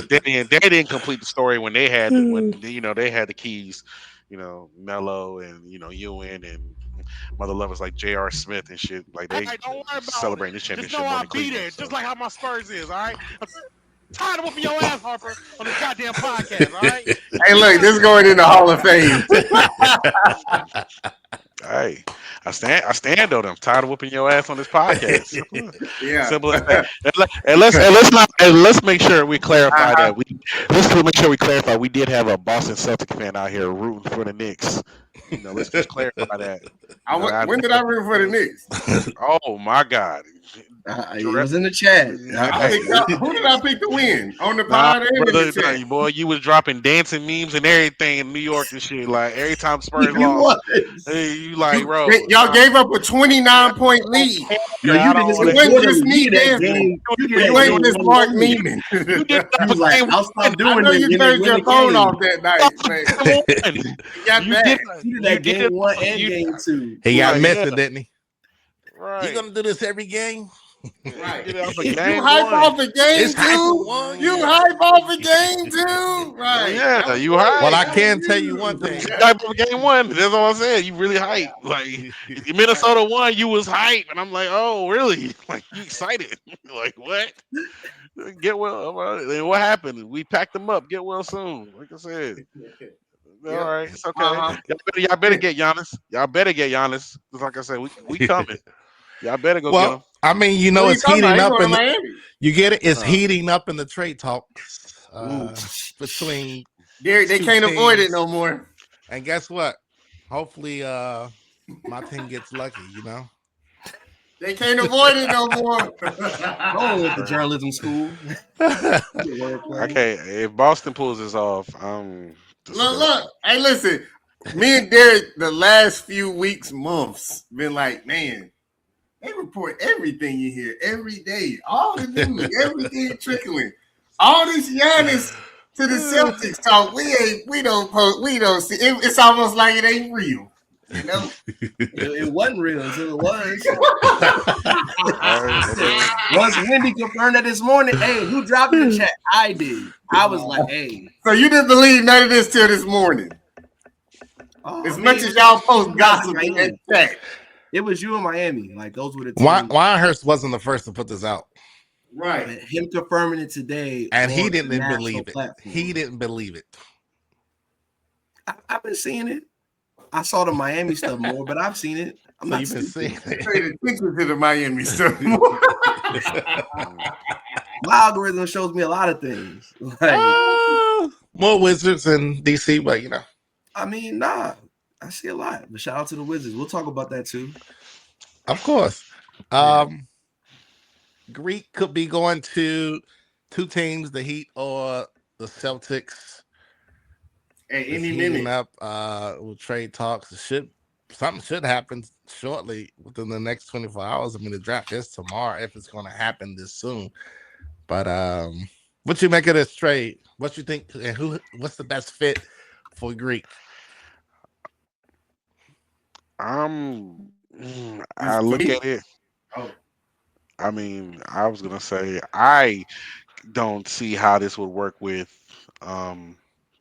they didn't complete the story when they had they had the keys. Melo and Ewan and mother lovers like J.R. Smith and shit. Like they don't worry about celebrating this Just championship know more I'll than be Cleveland. there, just like how my Spurs is. All right. I'm tired of whooping your ass, Harper, on this goddamn podcast. All right. Hey, look, this is going in the Hall of Fame. Hey, I stand on them. Tired of whooping your ass on this podcast. Yeah. Simple as that. And let's make sure we clarify that let's make sure we clarify we did have a Boston Celtic fan out here rooting for the Knicks. Let's just clarify that. When did I root for the Knicks? Oh my God! It was in the chat. Who did I pick to win on the Nah, pod and in brother, the chat? boy, you was dropping dancing memes and everything in New York and shit. Like every time Spurs You lost, was. you like, bro, Y'all gave up a 29-point lead. No, you did this It before wasn't the just me you did that dancing. game. You did You that ain't game just one Mark and one. memeing. you did He was like, I'll stop I doing know this you when they turned win your the phone game. off that night, but you got You that. did, He did you that did game it. one and You, game two. He got Like, missed, yeah. didn't he? You right. gonna do this every game? Right. You did it off a You game hype one. off the game It's hype for too. one. You hype off the game too. Right. Yeah, That was you you. hype. Well, I That was can tell you one you. thing. You hype off game one. That's all I said. You really hype. Like if Minnesota won, you was hype, and I'm like, oh, really? Like you excited? Like what? Get well. Then what happened? We packed them up. Get well soon. Like I said. All Yep. right, it's okay. Uh-huh. Y'all better get Giannis. Y'all better get Giannis. Just like I said, we coming. Y'all better go get him. Well, I mean, you What know, are you it's talking about? heating He up going to in the, Miami. you get it? It's Oh. heating up in the trade talks Ooh. between Derek, they two can't avoid it teams. no more. And guess what? Hopefully my team gets lucky, you know. They can't avoid it no more. I went to journalism school. Okay, if Boston pulls this off, I'm Look. Hey, listen. Me and Derek, the last few weeks, months, been like, man, they report everything you hear every day. All the news, everything trickling. All this Giannis to the Celtics talk. We don't see. It's almost like it ain't real. You know? It wasn't real until it was. Alright, Once Wendy confirmed that this morning, hey, who dropped in the chat? I did. I was like, hey. So you didn't believe none of this till this morning. As much as y'all post gossip in that chat. It was you in Miami. Like those were the two. Winehurst wasn't the first to put this out. Right. But him confirming it today. And he on didn't the national believe it. platform. He didn't believe it. I've been seeing it. I saw the Miami stuff more, but I've seen it. I'm So not you've been stupid. seeing it. Pay attention to the Miami stuff. My algorithm shows me a lot of things. Like, More Wizards in DC, but you know. I mean, nah, I see a lot. But shout out to the Wizards. We'll talk about that too. Of course. Greek could be going to two teams, the Heat or the Celtics. Hey, It's any heating minute. up with trade talks. Something should happen shortly within the next 24 hours. I mean, the draft is tomorrow if it's going to happen this soon. But what you make of this trade? What you think? And what's the best fit for Greek? I look at it. I mean, I was gonna say I don't see how this would work with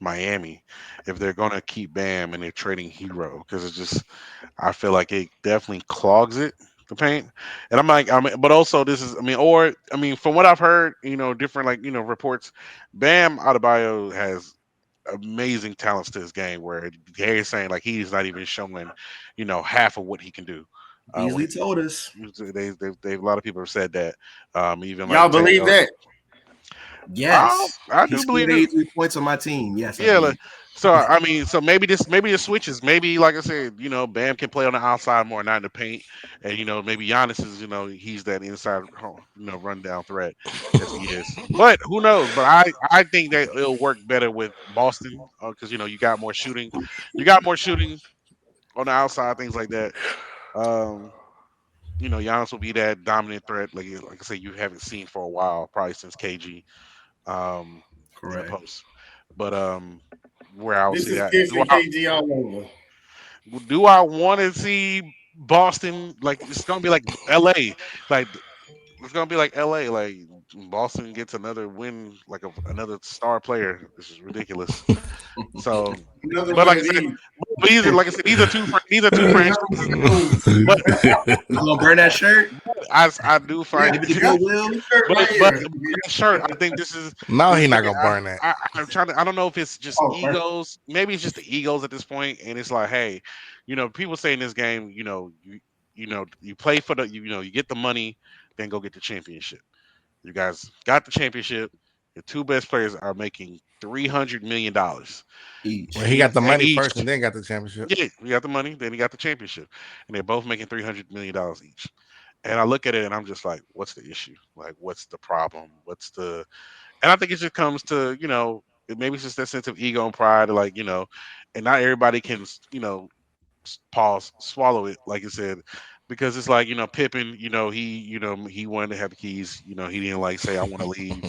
Miami if they're gonna keep Bam and they're trading Hero because it's just I feel like it definitely clogs the paint. And I'm like, but also this is from what I've heard, different reports, Bam Adebayo has amazing talents to his game where Gary's saying like he's not even showing, half of what he can do. Beasley told us. A lot of people have said that. Even Y'all like believe that? Yes, I he do scored believe it. 83 points on my team. Yes, Yeah, so maybe this switches. Maybe like I said, Bam can play on the outside more, not in the paint, and maybe Giannis is he's that inside rundown threat as he is. But who knows? But I think that it'll work better with Boston because you got more shooting on the outside, things like that. Giannis will be that dominant threat, like I said, you haven't seen for a while, probably since KG in the correct. post. But where I would This see is that, kissing KG all over. do I want to see Boston like it's gonna be like LA, like it's gonna be like LA, like Boston gets another win, like another star player. This is ridiculous. So, Another but one like I of said, these. like I said, these are two franchises. But You gonna burn that shirt? I do find Give it to Goodwill. but sure, I think this is. No, he's not gonna burn that. I'm trying to. I don't know if it's just egos. Maybe it's just the egos at this point, and it's like, hey, people say in this game, you play for you get the money, then go get the championship. You guys got the championship. Your two best players are making $300 million Each. Well, he got the money each. first and then got the championship. Yeah, you got the money, then you got the championship, and they're both making $300 million each. And I look at it and I'm just like, what's the issue? Like, what's the problem? And I think it just comes to, maybe it's just that sense of ego and pride, like, and not everybody can, pause, swallow it, like you said, because it's like, Pippen, he wanted to have the keys, he didn't like say, I want to leave,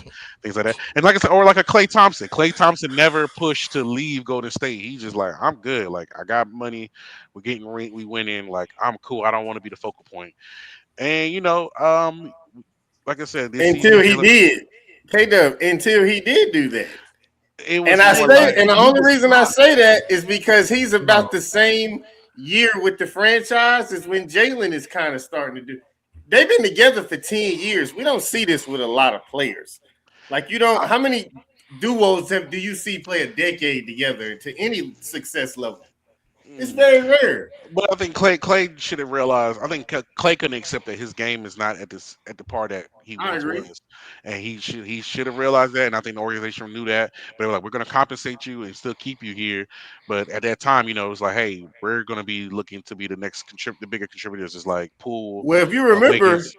things like that. And like I said, or like a Clay Thompson. Clay Thompson never pushed to leave Golden State. He's just like, I'm good. Like, I got money. We're getting we winning. Like, I'm cool. I don't want to be the focal point. And, like I said, this Until season, he Jalen, did, K-Dub, until he did do that. it And was I more say, like, and the He only was reason I hot. say that is because he's No, about the same year with the franchise as when Jalen is kind of starting to do. They've been together for 10 years. We don't see this with a lot of players. Like, you don't, how many duos do you see play a decade together to any success level? It's mm, very rare. but I think Clay should have realized. I think Clay couldn't accept that his game is not at the part that he I once agree. was, and he should have realized that. And I think the organization knew that. But they were like, we're going to compensate you and still keep you here. But at that time, it was like, hey, we're going to be looking to be the next the bigger contributors. Is like Poole, Well, if you remember, Wiggins.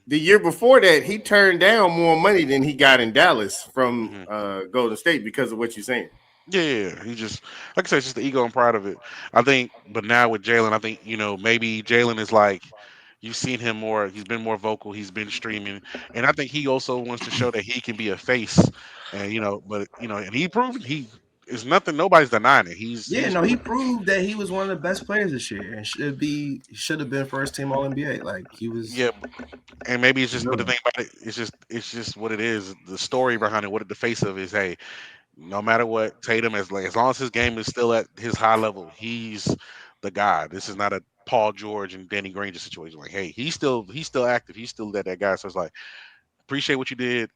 the year before that, he turned down more money than he got in Dallas from Mhm. Golden State because of what you're saying. Yeah, he just like I said, it's just the ego and pride of it. I think, but now with Jalen, I think maybe Jalen is like you've seen him more. He's been more vocal. He's been streaming, and I think he also wants to show that he can be a face. And but and he proved he is nothing. Nobody's denying it. yeah, He's no, he proven it. proved that he was one of the best players this year and should have been first team All NBA. Like he was. Yeah, and maybe it's just. But the Real. thing about it, it's just what it is. The story behind it, what the face of is. Hey, no matter what, Tatum as long as his game is still at his high level, he's the guy. This is not a Paul George and Danny Granger situation. Like, hey, he's still active. He's still that guy. So it's like appreciate what you did,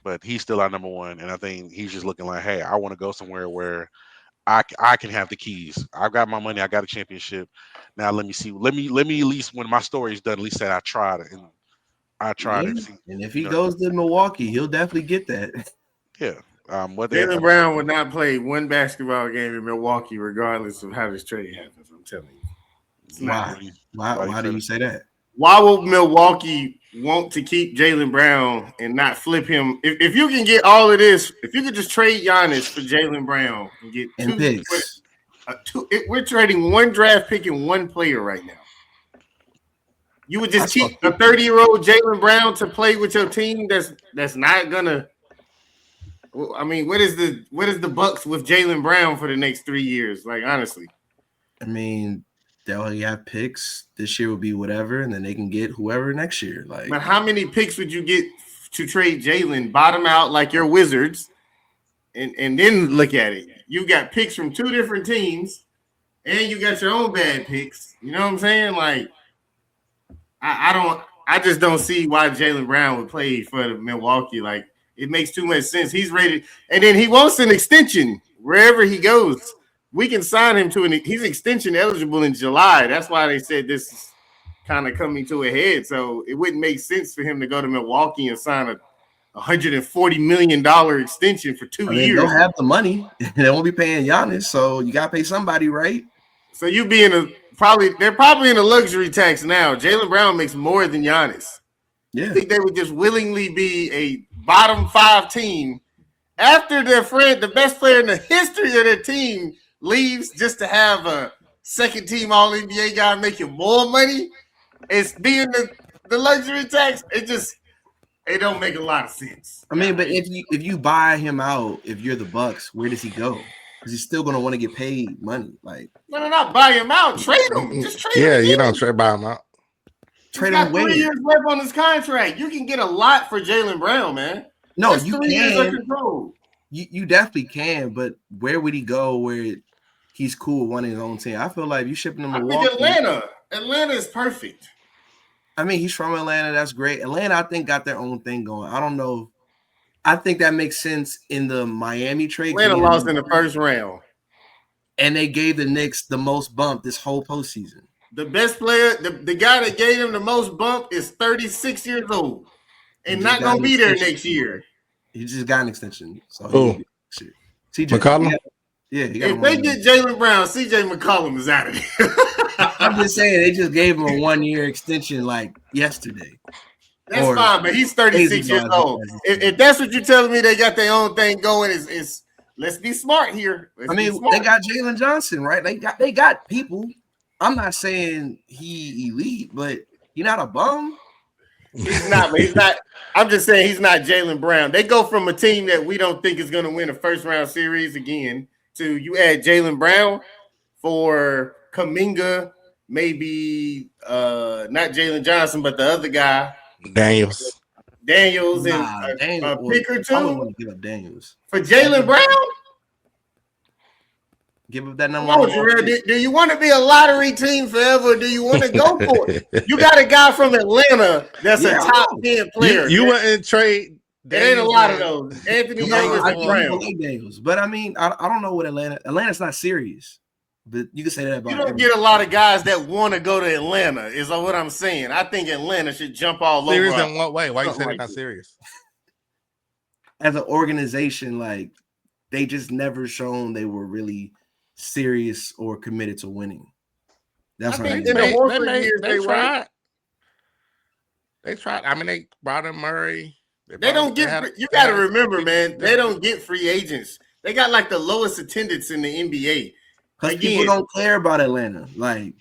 but he's still our number one. And I think he's just looking like, hey, I want to go somewhere where I can have the keys. I've got my money. I got a championship. Now let me see. Let me at least when my story is done, at least say I tried it and I tried Yeah, it. See, and if you he know, goes to Milwaukee, he'll definitely get that. yeah. What they, Jalen Brown would not play one basketball game in Milwaukee, regardless of how this trade happens. I'm telling you, it's not Why? happening. what do you, Why? why do you Why do say you that? say that? Why would Milwaukee want to keep Jalen Brown and not flip him? If you can get all of this, if you could just trade Giannis for Jalen Brown and get And picks. we're trading one draft pick and one player right now. You would I just saw keep a two picks. 30-year-old Jalen Brown to play with your team. That's not gonna. I mean, what is the Bucks with Jalen Brown for the next 3 years? Like, honestly. I mean, they'll have picks. This year will be whatever, and then they can get whoever next year. Like, But how many picks would you get to trade Jalen? Bottom out like your Wizards, and then look at it. You got picks from two different teams, and you got your own bad picks. You know what I'm saying? Like, I don't. I just don't see why Jalen Brown would play for the Milwaukee. Like, it makes too much sense. He's ready, and then he wants an extension wherever he goes. We can sign him to an. He's extension eligible in July. That's why they said this is kind of coming to a head. So it wouldn't make sense for him to go to Milwaukee and sign a $140 million extension for two I mean, they'll years. have the money. They won't be paying Giannis, so you gotta pay somebody, right? So you being they're probably in a luxury tax now. Jalen Brown makes more than Giannis. You Yeah. think they would just willingly be a bottom five team after their friend, the best player in the history of their team, leaves just to have a second team All NBA guy making more money? It's being the luxury tax. It don't make a lot of sense. I mean, but if you buy him out, if you're the Bucks, where does he go? Because he's still gonna want to get paid money. Like No, not buy him out. Trade him. Just trade him Yeah, you again. don't trade by him out. He's trade him got 3 where? years left on his contract. You can get a lot for Jalen Brown, man. No, That's you 3 years of can. control. You definitely can, but where would he go where he's cool with one of his own team? I feel like if you ship him to I think Milwaukee. Atlanta is perfect. I mean, he's from Atlanta. That's great. Atlanta, I think, got their own thing going. I don't know. I think that makes sense in the Miami trade. Atlanta lost in the first round. And they gave the Knicks the most bump this whole postseason. The best player, the guy that gave him the most bump is 36 years old and not going to be there next year. He just got an extension. So Who? shit. CJ. McCollum? Yeah, he got If they get Jalen Brown, CJ McCollum is out of there. I'm just saying they just gave him a 1-year extension like yesterday. That's Or fine, but he's 36 years old. If that's what you're telling me, they got their own thing going. Is let's be smart here. I mean, they got Jalen Johnson, right? They got people. I'm not saying he elite, but he's not a bum. He's not. But he's not. I'm just saying he's not Jalen Brown. They go from a team that we don't think is going to win a first round series again to you add Jalen Brown for Kuminga, maybe not Jalen Johnson, but the other guy. Daniels and Daniels, pick or I two wouldn't want to give up Daniels for Jalen Brown. Give up that number. Oh, do you want to be a lottery team forever? Or do you want to go for it? You got a guy from Atlanta that's a top 10 player. You wouldn't trade. There ain't a lot of those. Anthony Davis and Brown. Daniels, but I mean, I don't know what Atlanta's not serious. But you can say that about you don't get a lot of guys that want to go to Atlanta, is what I'm saying. I think Atlanta should jump all serious over. Serious in what way? Why you say they're not serious? As an organization, like they just never shown they were really serious or committed to winning. That's what I think. They tried. They tried. I mean, they brought in Murray. They don't get. You got to remember, man. They don't get free agents. They got like the lowest attendance in the NBA. Because people don't care about Atlanta, like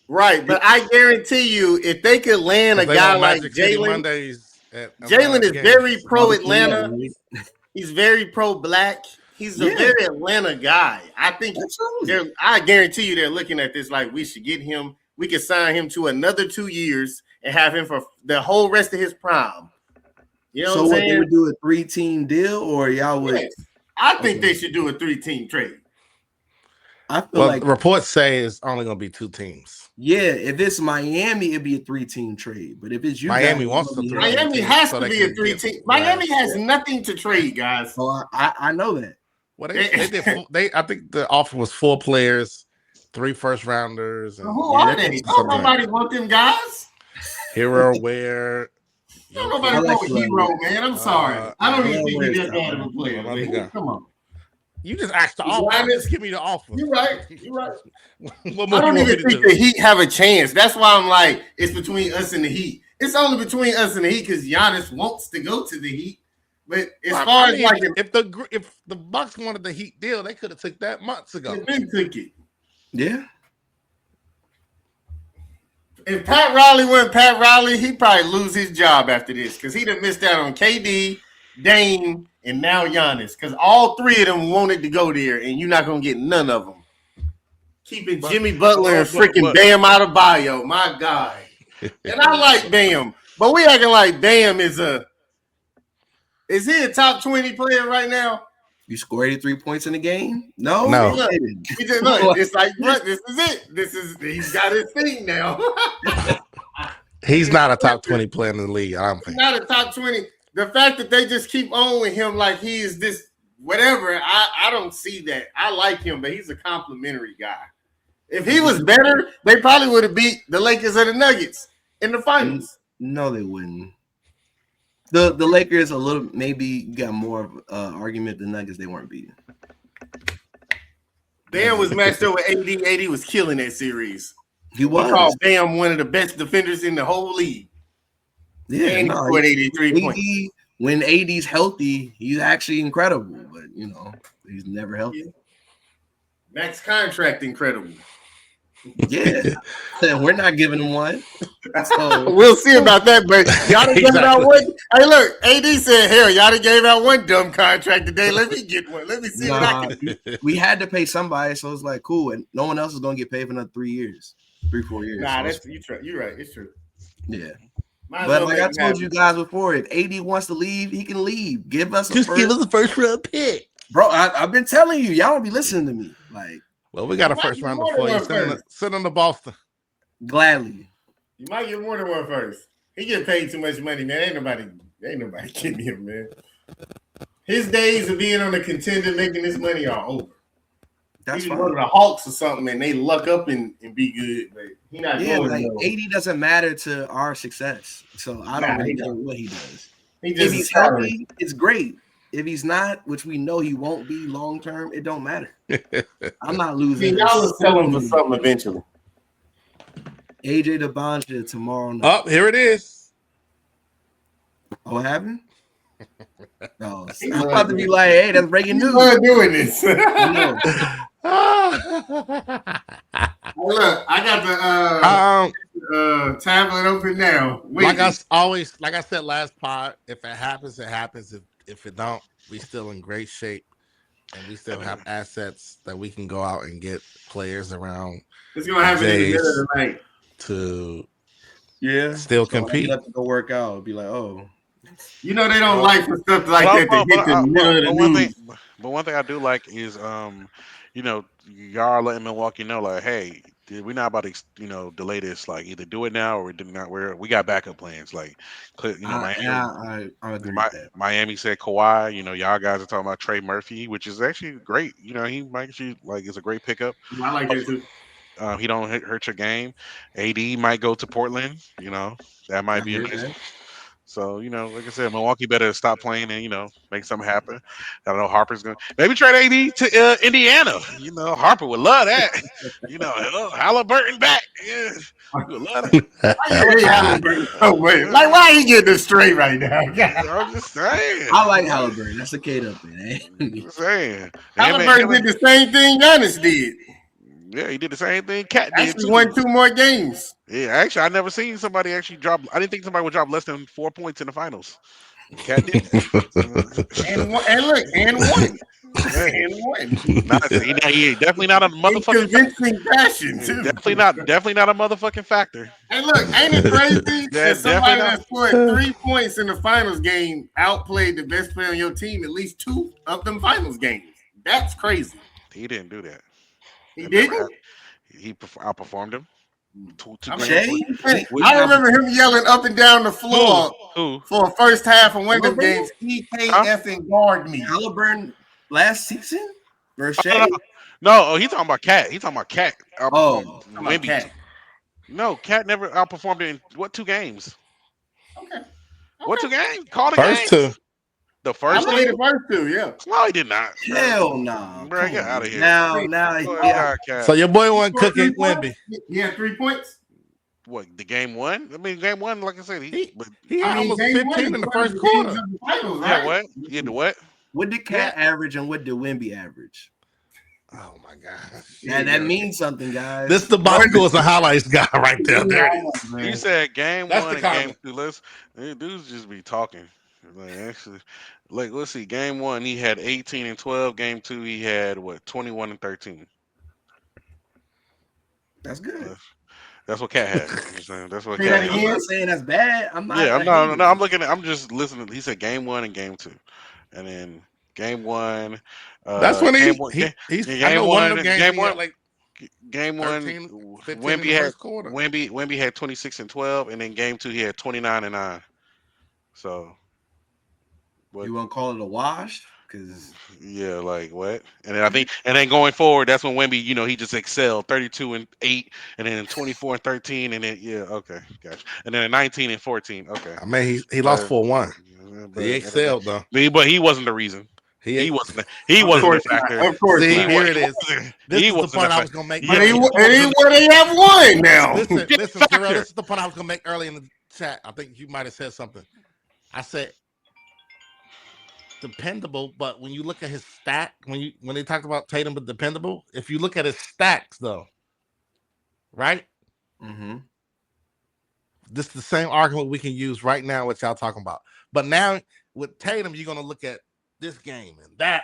right. But I guarantee you, if they could land a guy like Jalen, Jalen is very pro Atlanta. He's very pro black. He's a very Atlanta guy. I think I guarantee you, they're looking at this like we should get him. We could sign him to another 2 years and have him for the whole rest of his prime. You know what I'm saying? They would do a 3-team deal, or y'all would? Yes. I think they should do a 3-team trade. I feel like reports say it's only going to be 2 teams. Yeah, if it's Miami, it'd be a 3-team trade. But if it's you, Miami wants to. Miami has to be a 3-team. Miami has nothing to trade, guys. So I know that. Well, they did. I think the offer was 4 players, 3 first-rounders. And who are they? Don't nobody want them guys. Hero Ware. Don't nobody want Hero, man. I'm sorry. I don't even think he's that bad of a player. Come on. You just asked the offer. Just give me the offer. You're right. I don't even think the Heat have a chance. That's why I'm like, it's between us and the Heat. It's only between us and the Heat because Giannis wants to go to the Heat. But as far as like, if the Bucks wanted the Heat deal, they could have took that months ago. They took it. Yeah. If Pat Riley went Pat Riley, he'd probably lose his job after this because he'd have missed out on KD, Dame, and now Giannis, because all 3 of them wanted to go there, and you're not gonna get none of them. Keeping Jimmy Butler and freaking Bam Adebayo, my God. And I like Bam, but we acting like Bam is he a top 20 player right now? You score 83 points in the game? No. Look, it's like, what? This is it. He's got his thing now. He's not a top 20 player in the league. I don't think. Not a top 20. The fact that they just keep on with him like he is this whatever, I don't see that. I like him, but he's a complimentary guy. If he was better, they probably would have beat the Lakers or the Nuggets in the finals. No, they wouldn't. The Lakers maybe got more of an argument than Nuggets. They weren't beating. Bam was matched up with AD. AD was killing that series. He was. We called Bam one of the best defenders in the whole league. Yeah, and he scored 83 points. When AD's healthy, he's actually incredible. But he's never healthy. Max contract incredible. Yeah, we're not giving him one. So we'll see about that. But y'all done gave out one. Hey, look, AD said, "Hell, y'all done gave out one dumb contract today. Let me get one. Let me see what I can do." We had to pay somebody, so it's like cool, and no one else is gonna get paid for another 3 years, 4 years. Nah, that's you're right. It's true. Yeah. But like I told you guys before, if AD wants to leave, he can leave. Give us give us a first round pick, bro. I've been telling you, y'all don't be listening to me. Like, well, we got a first round before you. Send him to Boston. Gladly. You might get more than one first. He get paid too much money, man. Ain't nobody kidding him, man. His days of being on the contender making this money are over. That's he's one of the Hawks or something, and they luck up and be good, but he not going. Like AD doesn't matter to our success, so I don't really care what he does. If he's healthy, it's great. If he's not, which we know he won't be long term, it don't matter. I'm not losing. Y'all will sell him for something eventually. AJ Debonja tomorrow night. Oh, here it is. Oh, what happened? No, He I'm love about to be doing like, hey, that's breaking He news. love doing this. I know. Look, I got the tablet open now. like Wait, I said last pod, if it happens, it happens. If it don't, we still in great shape, and we still have assets that we can go out and get players around it's gonna happen in the middle of Jays the night. to So still when I compete. get up to go work out, I'll be like, oh, You know they don't like for stuff like that to hit the middle of the news. But one thing I do like is, y'all are letting Milwaukee know, like, hey, we're not about to, delay this. Like, either do it now or we did not. We got backup plans. Like, I agree with that. Miami said Kawhi. Y'all guys are talking about Trey Murphy, which is actually great. He might actually is a great pickup. I like it too. He don't hurt your game. AD might go to Portland. That might be a hear nice. that. So, like I said, Milwaukee better stop playing and, make something happen. I don't know, Harper's going to maybe trade AD to Indiana. Harper would love that. Halliburton back. Yeah. He would love that. Hey, Halliburton. Oh, wait. Like, why he getting this straight right now? I'm just saying. I like Halliburton. That's a Kate up there. I'm just saying. Halliburton did the same thing Giannis did. Yeah, he did the same thing Cat did. Actually won 2 more games. Yeah, actually, I never seen somebody actually drop. I didn't think somebody would drop less than 4 points in the finals. Cat did that. and won. And won. He definitely not a motherfucking in convincing fashion too. Definitely not a motherfucking factor. Hey, look, ain't it crazy that somebody that scored 3 points in the finals game outplayed the best player on your team at least 2 of them finals games? That's crazy. He didn't do that. He didn't. He outperformed him. I remember him yelling up and down the floor for a first half of one of them games. He can't effing guard me. Halliburton last season versus Shea? No, he's talking about Cat. He's talking about Cat. Cat. No, Cat never outperformed in 2 games? Okay. What 2 games? Call the first games. 2. The first I played the first 2, yeah. No, he did not. Hell no. Bro, get out of here. Now, So your boy won cooking Wemby. He had 3 points. What, the game 1? I mean, game 1, like I said, he had almost 15 in the first quarter. Finals, right? Yeah, what? You the what? What did Cat average and what did Wemby average? Oh my gosh. Yeah, that means something, guys. This is the box scores and highlights guy right there. There it is. You said game That's 1 the and game 2. Dudes just be talking. Actually, let's see. Game 1, he had 18 and 12. Game 2, he had 21 and 13. That's good. That's what Cat had. That's what Cat Cat had. I'm not saying that's bad. I'm not. Yeah, I'm looking at. I'm just listening. He said game 1 and game 2, and then game 1. That's when he's game 1. Game 1. Like game 1. 15 Wemby had 26 and 12, and then game 2 he had 29 and 9. So. You want to call it a wash? Because like what? And then I think, and then going forward, that's when Wemby, he just excelled 32 and 8, and then 24 and 13, and then okay, gotcha. And then 19 and 14. Okay. I mean, he lost 4-1. He excelled though. But he wasn't the reason. He wasn't the factor. Of course, see, here it is. This is the point I was gonna make. But they have won now. Listen, Terrell, this is the point I was gonna make early in the chat. I think you might have said something. I said dependable, but when you look at his stat, when they talked about Tatum but dependable, if you look at his stacks though, right? Mm-hmm. This is the same argument we can use right now, what y'all talking about. But now with Tatum, you're gonna look at this game and that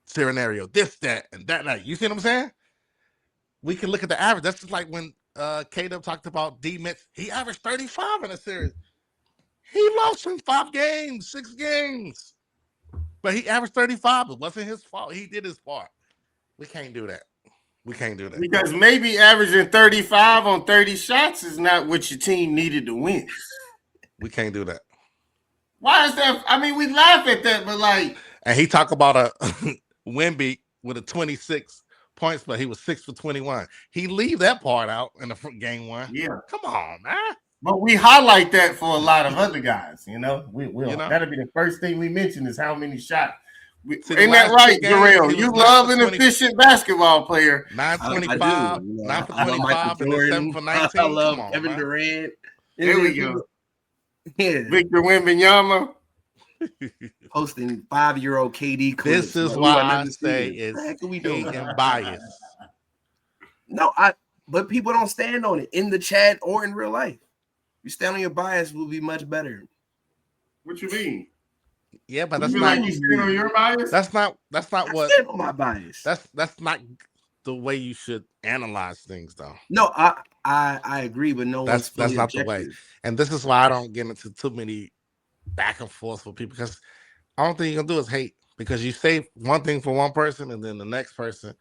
scenario, this, that, and that. You see what I'm saying? We can look at the average. That's just like when K-Dub talked about D-Mitch. He averaged 35 in a series. He lost in 5 games, 6 games. But he averaged 35. It wasn't his fault. He did his part. We can't do that. Because maybe averaging 35 on 30 shots is not what your team needed to win. We can't do that. Why is that? I mean, we laugh at that, but like. And he talked about a Wemby with a 26 points, but he was 6 for 21. He leave that part out in the game 1. Yeah. Come on, man. But we highlight that for a lot of other guys, That'll be the first thing we mention is how many shots See, the Ain't that last right, 2 games, Jarrell? he was You 9 love for an 20, efficient basketball player. 9 I do. 25, You know, 9 for I love Michael 25, and then 7 Jordan. for I 19. Come love on, Kevin man. Durant. And There then we go. Yeah, Victor Wembanyama. posting 5-year-old KD clips. This is Like, why ooh, I I never see say this. it's What the heck are we hate doing? and bias. No, but people don't stand on it in the chat or in real life. You stand on your bias will be much better. What you mean? Yeah, but You that's feel not like you stand on your bias? that's not I what stand on my bias. that's not the way you should analyze things, though. No, I agree, but no one's That's fully not the way. objective. And this is why I don't get into too many back and forth with people, because the only thing you can do is hate, because you say one thing for one person and then the next person,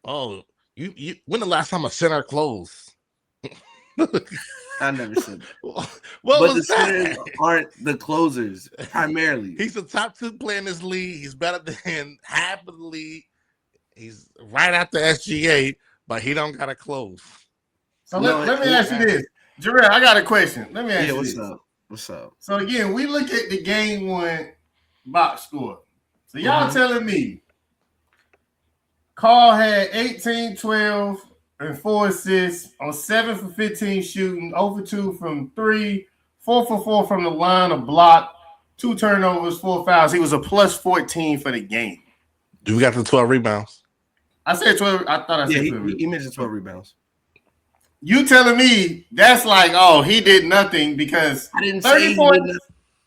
oh, you when the last time a center closed? I never said that. What But the was centers that? aren't the closers primarily. He's the top 2 player in this league. He's better than half of the league. He's right after SGA, but he don't got to close. So No, let me ask you this. Jarrell, I got a question. Let me ask you what's this. up? What's up? So again, we look at the game 1 box score. So y'all telling me Carl had 18, 12, and 4 assists on 7 for 15 shooting, 0 for 2 from 3, 4 for 4 from the line, a block, 2 turnovers, 4 fouls. He was a plus 14 for the game. You got the 12 rebounds. I said 12. I thought I said 12. He mentioned 12 rebounds. You telling me that's like, oh, he did nothing because I didn't 30 say he points. did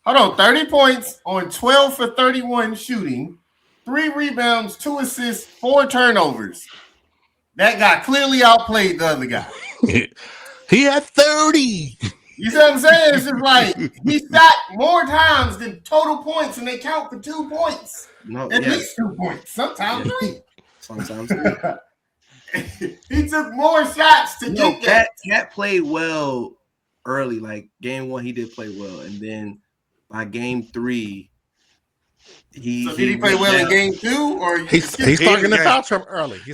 Hold on, 30 points on 12 for 31 shooting, 3 rebounds, 2 assists, 4 turnovers. That guy clearly outplayed the other guy. He had 30. You see what I'm saying? It's just like he shot more times than total points, and they count for 2 points. No, At least 2 points, sometimes 3. Sometimes. He took more shots to get that. Cat played well early. Like game 1, he did play well, and then by game 3, So did he play well in game 2, or he's starting to foul trip early. He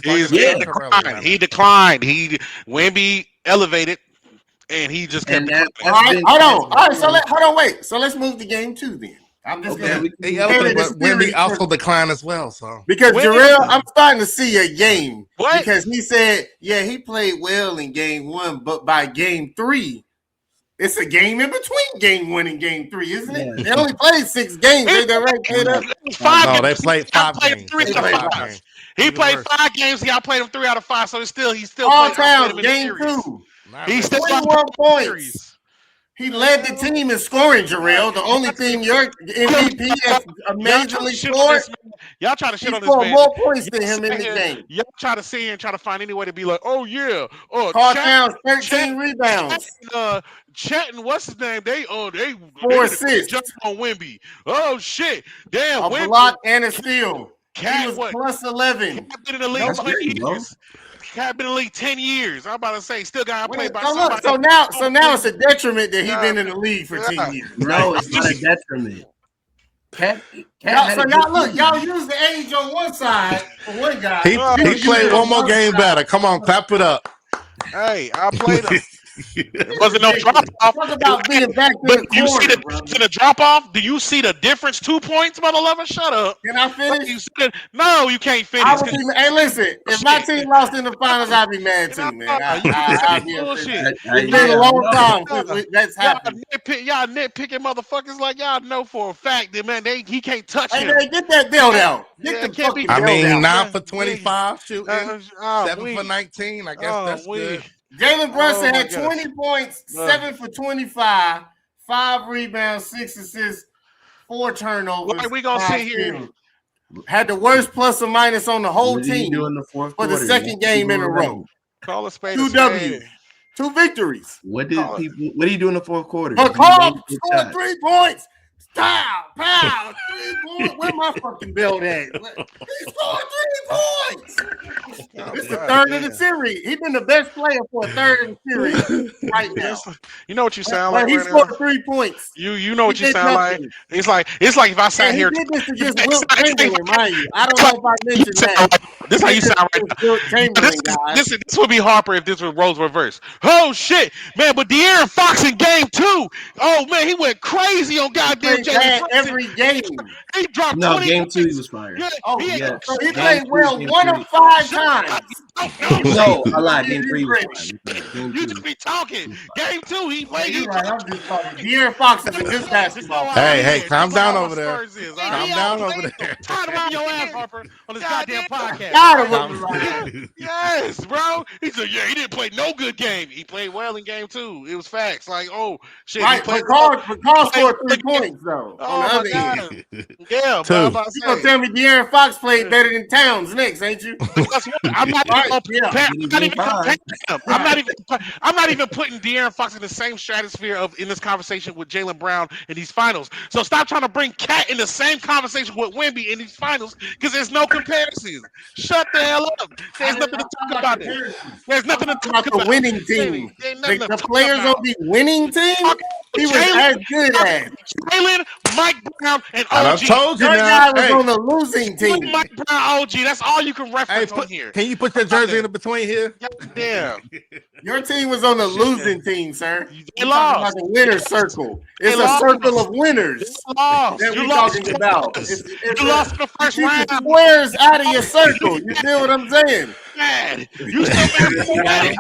declined. Wemby elevated, and he just kept declining. All right, hold on. All right, hold on, wait. So let's move to game 2 then. I'm just gonna he elevated, but Wemby also declined as well. So because Jarrell, I'm starting to see a game because he said, yeah, he played well in game 1, but by game 3, it's a game in between game 1 and game 3, isn't it? Yeah. They only played 6 games. They played 5 games. 3 out of 5. He played 5 games. He outplayed him 3 out of 5. So he still all played counts. Game 2, He still 21 points. He led the team in scoring, Jarrell. The only thing your MVP has amazingly scored. Y'all try to shit on this scored man. more points than him in the game. Y'all try to sit here and try to find any way to be like, oh yeah, Carl Towns 13 rebounds. Chet and what's his name? They 4 assists. Jump on Wemby. Oh shit, damn. A block and a steal. He was what? plus 11. Cat been in the league 20 years. Cat been in the league 10 years. I'm about to say, still got to play by somebody. So now it's a detriment that he's been in the league for 10 years. No, it's not a detriment. So now look, y'all use the age on one side for one guy. He played one more game better. Come on, clap it up. Hey, I played him. It wasn't no drop off. Talk about being back to the You see corner, the drop off? Do you see the difference? 2 points, Mother Lover? Shut up. Can I finish? No, you can't finish. Hey, listen, if my team lost in the finals, I'd be mad too, man. I'd be bullshit. It's been a long time since that's happened. Y'all nitpicking motherfuckers like y'all know for a fact that, man, he can't touch him. Hey, man, get that belt out. Get the fucking belt out. 9 for 25 shooting, 7 for 19. I guess that's good. Jalen Brunson had 20 points, 7 for 25, 5 rebounds, 6 assists, 4 turnovers. Why we gonna sit here? Had the worst plus or minus on the whole team for the second game in a row. Call a spade. 2 W's, 2 victories. What do you do in the fourth quarter? But Carl scored 3 points. Pow, pow, 3 points. Where my fucking belt at? He scored 3 points. This is the third of the series. He's been the best player for a third of the series right now. You know what you sound like. He scored 3 points. You know what you sound like. It's like if I sat here. He did this to just Wilt Chamberlain, mind you. I don't know if I mentioned that. This is how you sound right now. This would be Harper if this was roles reversed. Oh shit, man! But De'Aaron Fox in game 2. Oh man, he went crazy on goddamn Jalen Brunson. Every game. He dropped No, 20 game 2 he points. was fire. Yeah, Oh, he yeah. ain't- So he Game played 2, well game 1 of 3. 5 Shut up. times. No, I You lied. give Game him 3 was credit. fire. Game You 2. just be talking. Game 2, he Yeah, played. you're He right. dropped I'm just talking. De'Aaron Fox is a good basketball why player. Hey, I'm hey, here. calm This is down why my over there. Spurs is. Calm down over there. Tired around your ass, Harper, on this goddamn podcast. Got him All with right? the right. Yes, bro. He said, yeah, he didn't play no good game. He played well in game 2. It was facts. Like, oh, shit, he Right, played but Carl scored 3 well. points, though, on the Oh, my other end. God. Yeah, but I'm 2. about to You gonna say. tell me De'Aaron Fox played better than Towns next, ain't you? Guess what? I'm not even Right, gonna yeah. compare. He I'm did not game even 5. comparing them. I'm not even putting De'Aaron Fox in the same stratosphere of in this conversation with Jaylen Brown in these finals. So stop trying to bring Cat in the same conversation with Wemby in these finals because there's no comparisons. Shut the hell up. There's nothing to talk about it. There's nothing to I'm talk talking about the about. winning team. There's nothing to The talk players about. on the winning team, Talking he was Jaylen, as good as. Jaylen, Mike Brown, and I done OG. told you Your now. guy was Hey, on the losing team. Mike Brown, OG. That's all you can hey, reference on here. can you put your jersey in between here? God damn. Your team was on the losing team, sir. They We're talking about lost. the winner's circle. It's They a lost. circle of winners You lost. that You we're lost. talking about. You lost in the You first keep round. the squares out of your circle. You feel what I'm saying? Mad. You still mad at the wedding.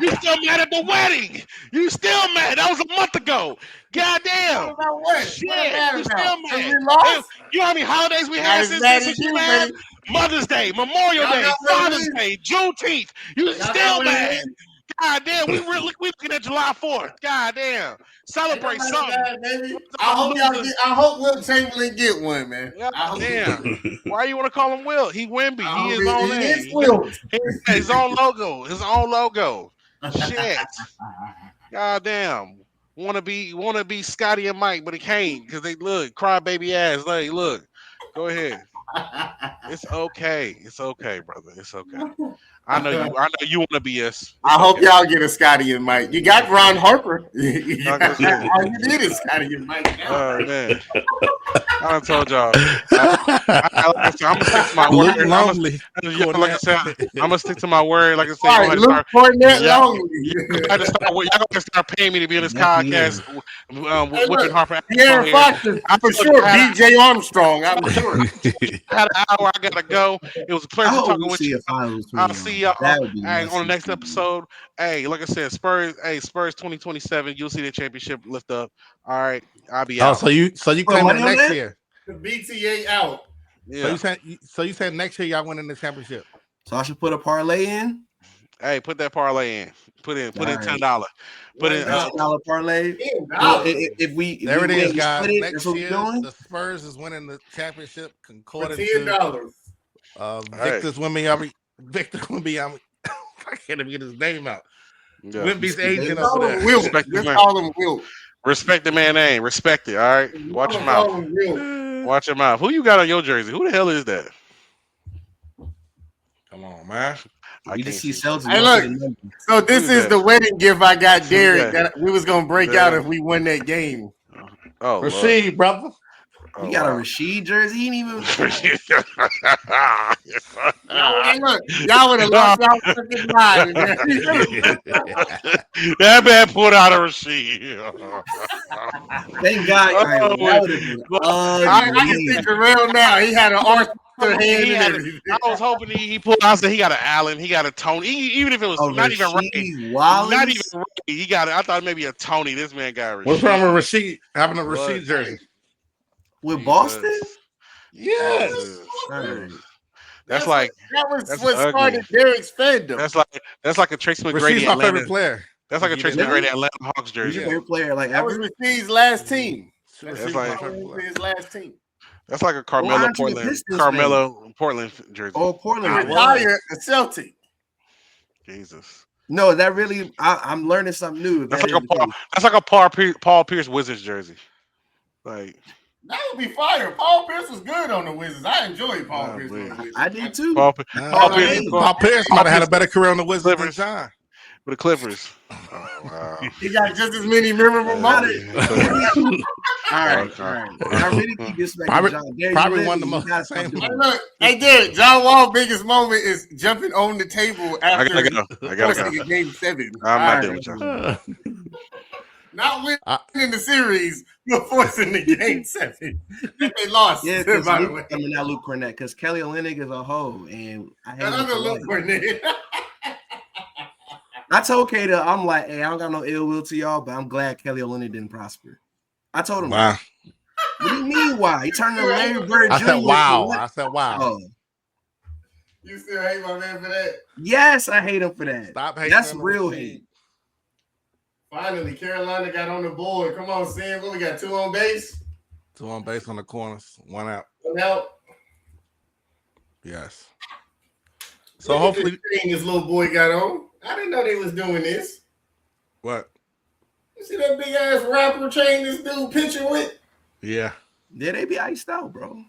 You still mad at the wedding. You still mad. That was a month ago. God What damn. about what? Shit. What am I mad You about? still 'Cause mad. we lost? You know how many holidays we Not had as since bad since as you you, mad? buddy. Mother's Day, Memorial Y'all Day, got what it Father's is? Day, Juneteenth. You Y'all got still what it mad. is? God damn. We looking at July 4th. God damn. Ain't Celebrate nobody something. bad, baby. What's I about hope y'all losing? get. I hope Will Chamberlain get one, man. God I hope he damn. get one. Why you want to call him Will? He Wimby. I He hope his own he name. is He Wilt. got his own logo. His own logo. Shit. God damn. Wanna be Scotty and Mike, but he can't because they look crybaby ass. Like, look. Go ahead. It's okay. It's okay, brother. It's okay. I know you want to be us. It's I hope okay. y'all get a Scotty and Mike. You got Ron Harper. All you Like I said. need is Scotty and Mike now. Oh man. I done told y'all. I'm gonna stick to my Luke word. Longley. Like I said, I'm gonna stick to my word. Like I said, All you're right, gonna have to Luke start. Cornett Y'all, Longley. y'all gotta start paying me to be on this Definitely podcast. is. Hey, Whipping look, Harper on De'Aaron here. Fox is I for told sure. you I B.J. Armstrong, I'm sure. had an hour. I gotta go. It was a I pleasure hope talking we with see you. a finals I'll between see them. y'all That would be on the messy. next episode. Hey, like I said, Spurs. Hey, Spurs 2027. You'll see the championship lift up. All right, I'll be Oh, out. so you Put claiming money it on next that? year? The BTA out. Yeah. So you said next year y'all winning the championship? So I should put a parlay in. Hey, put that parlay in. Put in All right. $10. Put in $10 parlay. So $10 if we There it win, is, we guys. split it. That's Next what we're year, doing. the Spurs is winning the championship, for according $10. to Victor's Wimby. Victor Wimby. I can't even get his name out. Yeah. Wimby's agent Just over call him there. Wilt. Respect the Just man. call him Wilt. Respect the man name. Respect it. All right. Watch your mouth. Call him Wilt. Watch your mouth. Who you got on your jersey? Who the hell is that? Come on, man. I We can't just see see. Celtics. Hey, we don't look. see the numbers. So this Who's is that? the wedding gift I got Who's Derek that? that we was gonna break out if we won that game. Oh, Lord. Rasheed, brother. Oh, You got a wow. Rashid jersey. He ain't even. Hey, look, y'all would have lost y'all fucking mind. That man put out a receipt. Thank God. All right, Oh, that would have been I can ugly. see Jarrell now. He had an Arthur hand he and had. everything. I was hoping he pulled out. Said he got an Allen. He got a Tony. Even if it was A not even right. Rasheed Not even Wallace right. He got it. I thought maybe a Tony. This man got a receipt. What's wrong with Rasheed having a What? Rasheed jersey? with Boston. Yes. Jesus. All right. That's like that was that's what ugly. started Derek's fandom. That's like a Tracy McGrady Rasheed's my Atlanta. favorite player. That's like a He Tracy did McGrady that. Atlanta Hawks Who's jersey. your favorite player like That was ever? Rasheed's last team. Rasheed's That's my like favorite That was player. his last team. that's like a Why Carmelo aren't you a Portland Pistons fan? jersey. Oh, He Portland. was. retired a Celtic. Jesus. No, is that really? I'm learning something new. If That's that like is a the case. that's like a Paul Pierce Wizards jersey. Like That would be fire. Paul Pierce was good on the Wizards. I enjoyed Paul Pierce on the Wizards. I did too. Paul Paul Pierce. Pierce. Paul Pierce might have had a better career on the Wizards than Clippers. John. With the Clippers. Oh wow. He got just as many memorable moments. All right, Okay. all right. I really keep disrespecting Probably- John. Derek, probably you one of the literally- most you gotta same stop doing Hey, that. look, hey, Derek, John Wall's biggest moment is jumping on the table I after gotta go. I gotta forcing go. a game 7. I'm All not right. doing with y'all. Not winning the series, but forcing the game 7. They lost. Yeah, because by the way. not Luke Cornett, because Kelly Olynyk is a hoe, and I hate him Another for Luke life. Cornett. I told Kata, I'm like, hey, I don't got no ill will to y'all, but I'm glad Kelly Olynyk didn't prosper. I told him Wow. that. What do you mean why? He turned to Larry Bird Jr. I said wow. I said wow. Oh. You still hate my man for that? Yes, I hate him for that. Stop hating. That's real hate. Finally, Carolina got on the board. Come on, Sam. What we got? 2 on base? 2 on base on the corners. 1 out. 1 out. Yes. So hopefully this little boy got on. I didn't know they was doing this. What? You see that big ass rapper chain this dude pitching with? Yeah. Yeah, they be iced out, bro.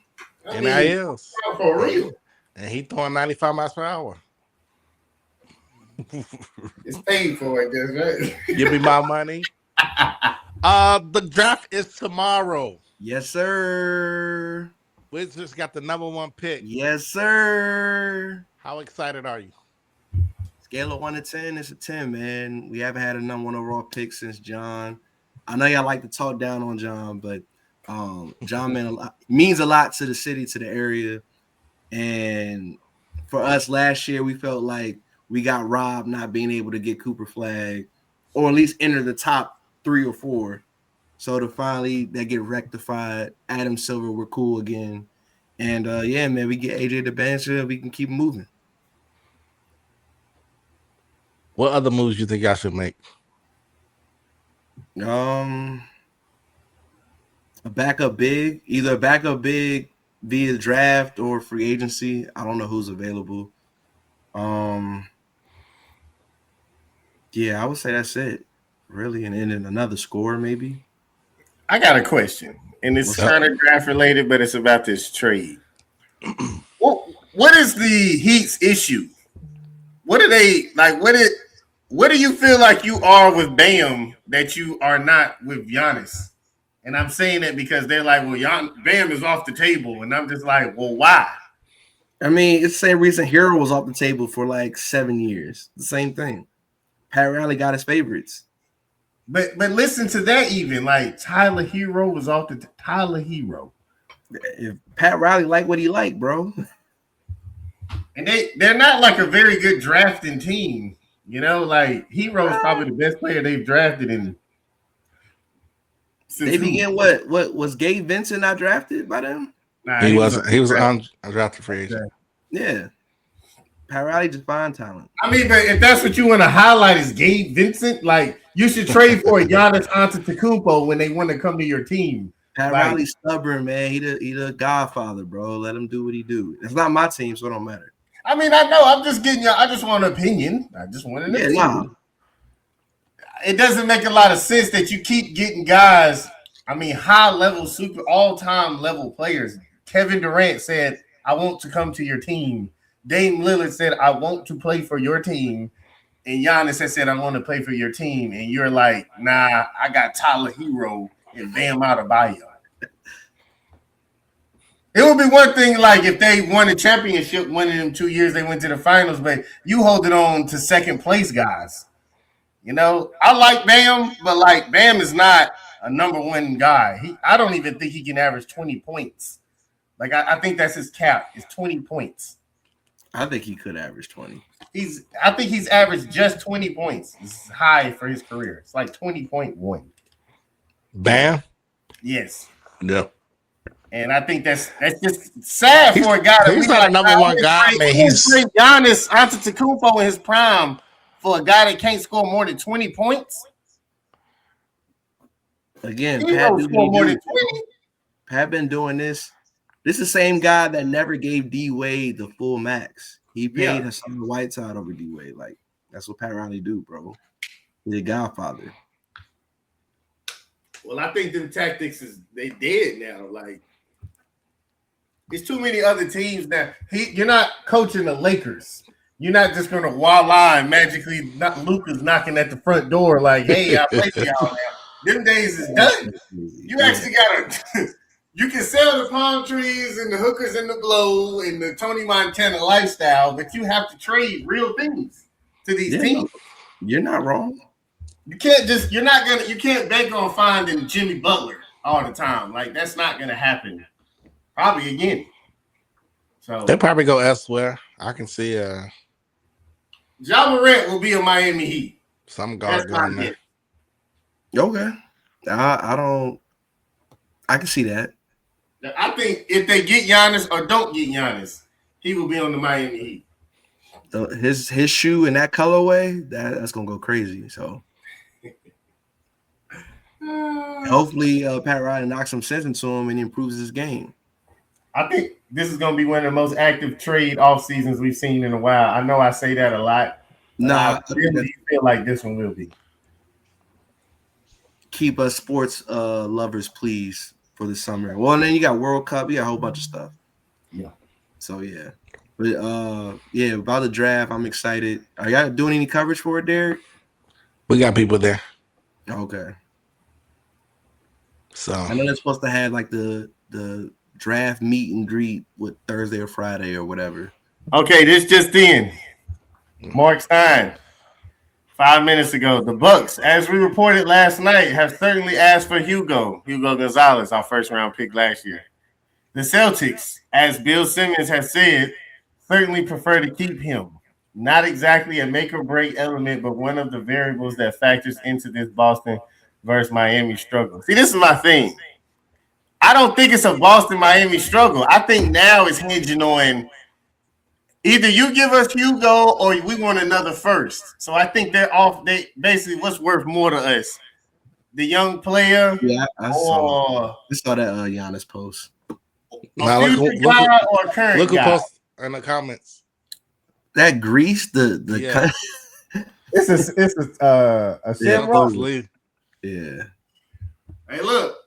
NILs. For real. And he throwing 95 miles per hour. It's paid for, I guess, right? Give me my money. The draft is tomorrow. Yes, sir. Wizards got the number 1 pick. Yes, sir. How excited are you? Scale of 1 to 10, it's a 10, man. We haven't had a number 1 overall pick since John. I know y'all like to talk down on John, but John means a lot to the city, to the area. And for us last year, we felt like we got robbed not being able to get Cooper Flag or at least enter the top 3 or 4. So to finally that get rectified, Adam Silver, we're cool again. And yeah, man, we get AJ DeBancher, we can keep moving. What other moves you think I should make? A backup big, either a backup big via draft or free agency. I don't know who's available. Yeah, I would say that's it, really. And then another score, maybe. I got a question, and it's kind of draft related, but it's about this trade. What is the Heat's issue? What are they like? What do you feel like you are with Bam that you are not with Giannis? And I'm saying that because they're like, well, Bam is off the table, and I'm just like, well, why? I mean, it's the same reason Hero was off the table for like 7 years. The same thing. Pat Riley got his favorites. But listen to that even. Like, Tyler Hero was off the Tyler Hero. If Pat Riley liked what he liked, bro. And they're not like a very good drafting team. You know, like, Hero's probably the best player they've drafted in. They began what was Gabe Vincent not drafted by them? Nah, he wasn't. He was undrafted free agent. Yeah. Pat Riley just find talent. I mean, but if that's what you want to highlight is Gabe Vincent, like you should trade for Giannis Antetokounmpo when they want to come to your team. Pat Riley's stubborn, man. He the godfather, bro. Let him do what he do. It's not my team, so it don't matter. I mean, I know. I'm just getting you. I just want an opinion. I just want an opinion. Nah. It doesn't make a lot of sense that you keep getting guys. I mean, high level, super all-time level players. Kevin Durant said, "I want to come to your team." Dame Lillard said, "I want to play for your team." And Giannis has said, "I want to play for your team." And you're like, "Nah, I got Tyler Hero and Bam Adebayo." It would be one thing like if they won a championship, one of them 2 years they went to the finals, but you hold it on to second place guys. You know, I like Bam, but like Bam is not a number 1 guy. I don't even think he can average 20 points. Like I think that's his cap. It's 20 points. I think he could average 20. I think he's averaged just 20 points. It's high for his career. It's like 20.1. Bam? Yes. Yep. And I think that's just sad for a guy. He's not a number 1 guy, man. He's Giannis Antetokounmpo in his prime for a guy that can't score more than 20 points. Again, Pat been doing this. This is the same guy that never gave D Wade the full max. He paid Hassan Whiteside over D Wade. Like that's what Pat Riley do, bro. He's a godfather. Well, I think them tactics they dead now. Like there's too many other teams now. You're not coaching the Lakers. You're not just gonna voila and magically Luka's knocking at the front door like, hey, I play for y'all now. Them days is done. You actually gotta. You can sell the palm trees and the hookers and the blow and the Tony Montana lifestyle, but you have to trade real things to these teams. You're not wrong. You can't bank on finding Jimmy Butler all the time. Like that's not gonna happen. Probably again. They'll So probably go elsewhere. I can see Ja Morant will be a Miami Heat. some That's guard my going there. guess. Okay. I don't. I can see that. I think if they get Giannis or don't get Giannis, he will be on the Miami Heat. His shoe in that colorway, that's gonna go crazy. So hopefully, Pat Riley knocks some sense into him and improves his game. I think this is going to be one of the most active trade off seasons we've seen in a while. I know I say that a lot, but I really feel like this one will be. Keep us sports lovers, please, for the summer. Well, and then you got World Cup, you got a whole bunch of stuff. Yeah. So yeah. But yeah, about the draft, I'm excited. Are y'all doing any coverage for it, Derek? We got people there. Okay. So I know they're supposed to have like the draft meet and greet with Thursday or Friday or whatever. Okay, this just in. Mark Stein, 5 minutes ago. The Bucks, as we reported last night, have certainly asked for Hugo Gonzalez, our first round pick last year. The Celtics, as Bill Simmons has said, certainly prefer to keep him. Not exactly a make or break element, but one of the variables that factors into this Boston versus Miami struggle. See, this is my thing. I don't think it's a Boston Miami struggle. I think now it's hinging on either you give us Hugo or we want another first. So I think they're off. They basically what's worth more to us, the young player, Yeah, I saw that Giannis post. now a future guy or a current look who guy. post in the comments. That Grease, the Yeah. It's a Shamrock. Yeah. Hey, look.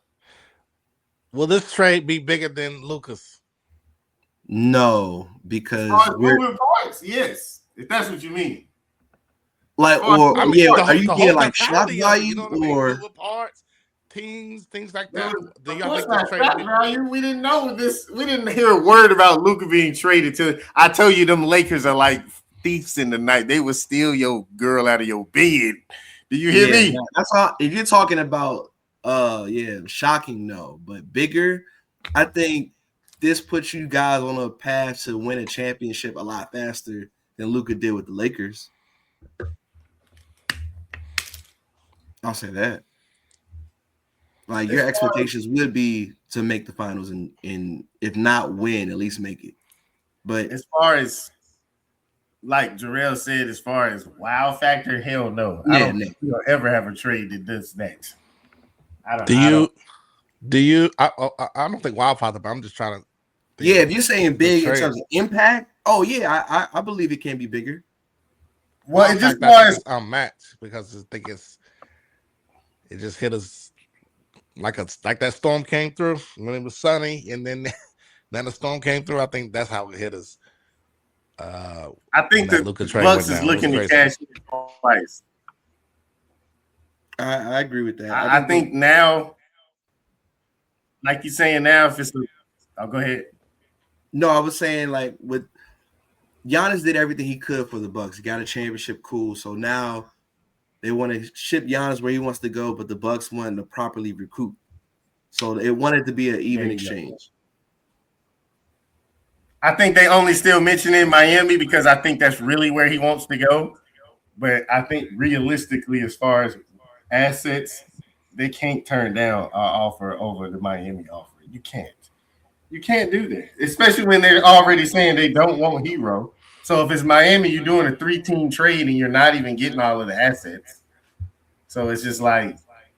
Will this trade be bigger than Lucas? No, because moving parts, yes, if that's what you mean. Like, or I mean, yeah, the, are you the getting whole like shot totality of it, value you know what I mean? or Moving parts, teams, things like that. Do Of y'all course think not this trade? shot value. We didn't know this. We didn't hear a word about Luka being traded to. I tell you, them Lakers are like thieves in the night. They would steal your girl out of your bed. Do you hear me? That's all. If you're talking about, yeah, shocking, no, but bigger, I think this puts you guys on a path to win a championship a lot faster than Luka did with the Lakers. I'll say that. Like your expectations would be to make the finals and if not win, at least make it. But as far as like Jarrell said, as far as wow factor, hell no. I don't think you'll ever have a trade that does that. I don't. Do you? I don't think wow factor, but I'm just trying to. Yeah, if you're saying big in terms of impact, oh yeah, I believe it can be bigger. Well, it just was unmatched because I think it just hit us like that storm came through when it was sunny, and then the storm came through. I think that's how it hit us. I think the Bucks is looking to cash in twice. I agree with that. I think now, like you're saying now, if it's I'll go ahead. No, I was saying like with Giannis did everything he could for the Bucks. He got a championship, cool. So now they want to ship Giannis where he wants to go, but the Bucks want to properly recruit. So it wanted to be an even exchange. I think they only still mention in Miami because I think that's really where he wants to go. But I think realistically, as far as assets, they can't turn down an offer over the Miami offer. You can't. You can't do that, especially when they're already saying they don't want Hero. So if it's Miami, you're doing a 3-team trade and you're not even getting all of the assets. So it's just like,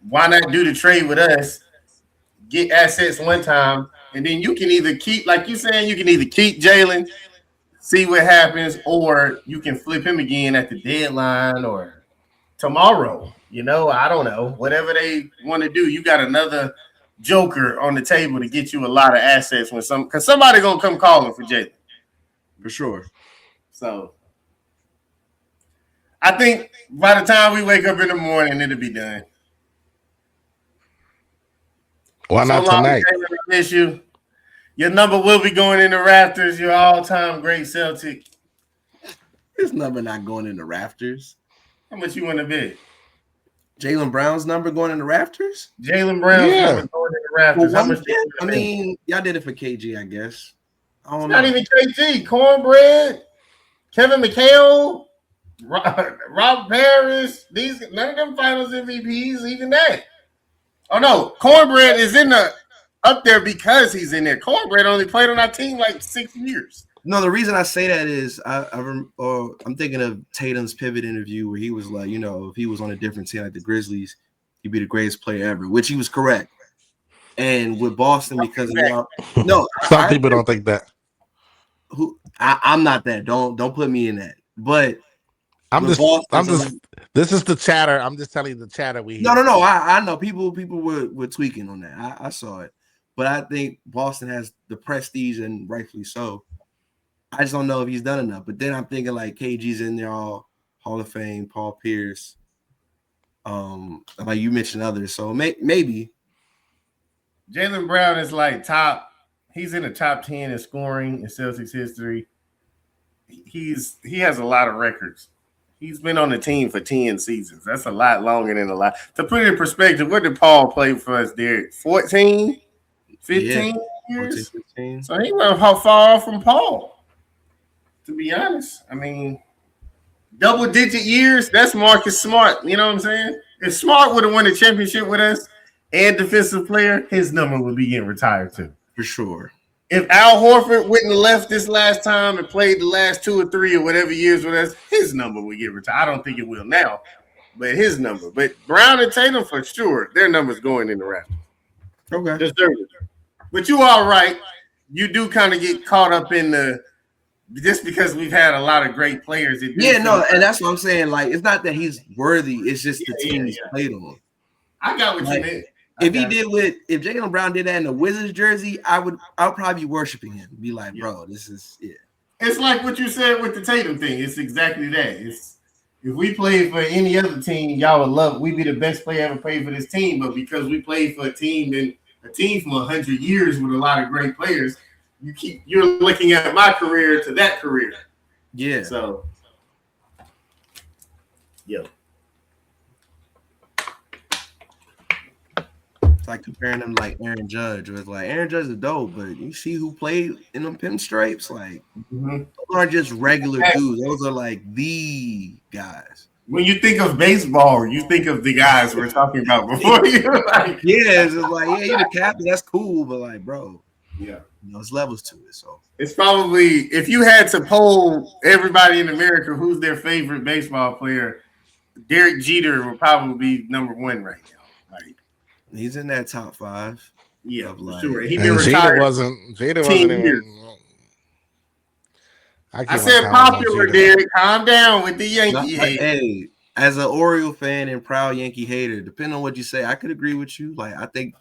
why not do the trade with us, get assets one time, and then you can either keep, like you're saying, you can either keep Jalen, see what happens, or you can flip him again at the deadline or tomorrow. You know, I don't know. Whatever they want to do, you got another joker on the table to get you a lot of assets when because somebody gonna come calling for Jalen. For sure. So I think by the time we wake up in the morning, it'll be done. Why not tonight? Issue. Your number will be going in the rafters. Your all-time great Celtic. His number not going in the rafters. How much you want to bet? Jaylen Brown's number going in the rafters? Jaylen Brown's Yeah. number going in the rafters. How much? I mean, y'all did it for KG, I guess. I don't It's know. not even KG. Cornbread, Kevin McHale, Rob Paris. These none of them Finals MVPs. Even that. Oh no, Cornbread is in the up there because he's in there. Cornbread only played on our team like 6 years. No, the reason I say that is I'm thinking of Tatum's pivot interview where he was like, you know, if he was on a different team like the Grizzlies, he'd be the greatest player ever, which he was correct. And with Boston, because of y'all, no, Some people don't think that. I'm not that. Don't put me in that. But This is the chatter. I'm just telling you the chatter we hear. No. I know people were tweaking on that. I saw it, but I think Boston has the prestige and rightfully so. I just don't know if he's done enough. But then I'm thinking like KG's in there, all Hall of Fame, Paul Pierce. Like you mentioned others, so maybe Jaylen Brown is like top. He's in the top 10 in scoring in Celtics history. He has a lot of records. He's been on the team for 10 seasons. That's a lot longer than a lot. To put it in perspective, what did Paul play for us there? 14? 15 years? 14, 15. So he went how far off from Paul. To be honest, I mean, double-digit years, that's Marcus Smart. You know what I'm saying? If Smart would have won the championship with us and defensive player, his number would be getting retired too. For sure. If Al Horford wouldn't have left this last time and played the last 2 or 3 or whatever years with us, his number would get retired. I don't think it will now, but his number. But Brown and Tatum, for sure, their number's going in the rafters. Okay. Deserved. But you are right. You do kind of get caught up in the just because we've had a lot of great players. And that's what I'm saying. Like, it's not that he's worthy. It's just the team he's played on. I got what you meant. If Jaylen Brown did that in the Wizards jersey, I would probably be worshiping him. Be like, bro, this is It's like what you said with the Tatum thing. It's exactly that. It's if we played for any other team, y'all would love. We'd be the best player ever played for this team. But because we played for a team from 100 years with a lot of great players, you're looking at my career to that career. Yeah. So, yeah. It's like comparing them like Aaron Judge. Where it's like Aaron Judge is dope, but you see who played in them pinstripes? Like, those aren't just regular dudes. Those are like the guys. When you think of baseball, you think of the guys we're talking about before you. Like, it's just like, you're the captain. That's cool, but like, bro. Yeah. There's levels to it. So it's probably if you had to poll everybody in America who's their favorite baseball player, Derek Jeter would probably be number 1 right now. Like he's in that top 5. Yeah, like, sure. He been retired. Jeter wasn't even. I said popular, Derek. Calm down with the Yankee hate. Hey, as an Oriole fan and proud Yankee hater, depending on what you say, I could agree with you. Like I think.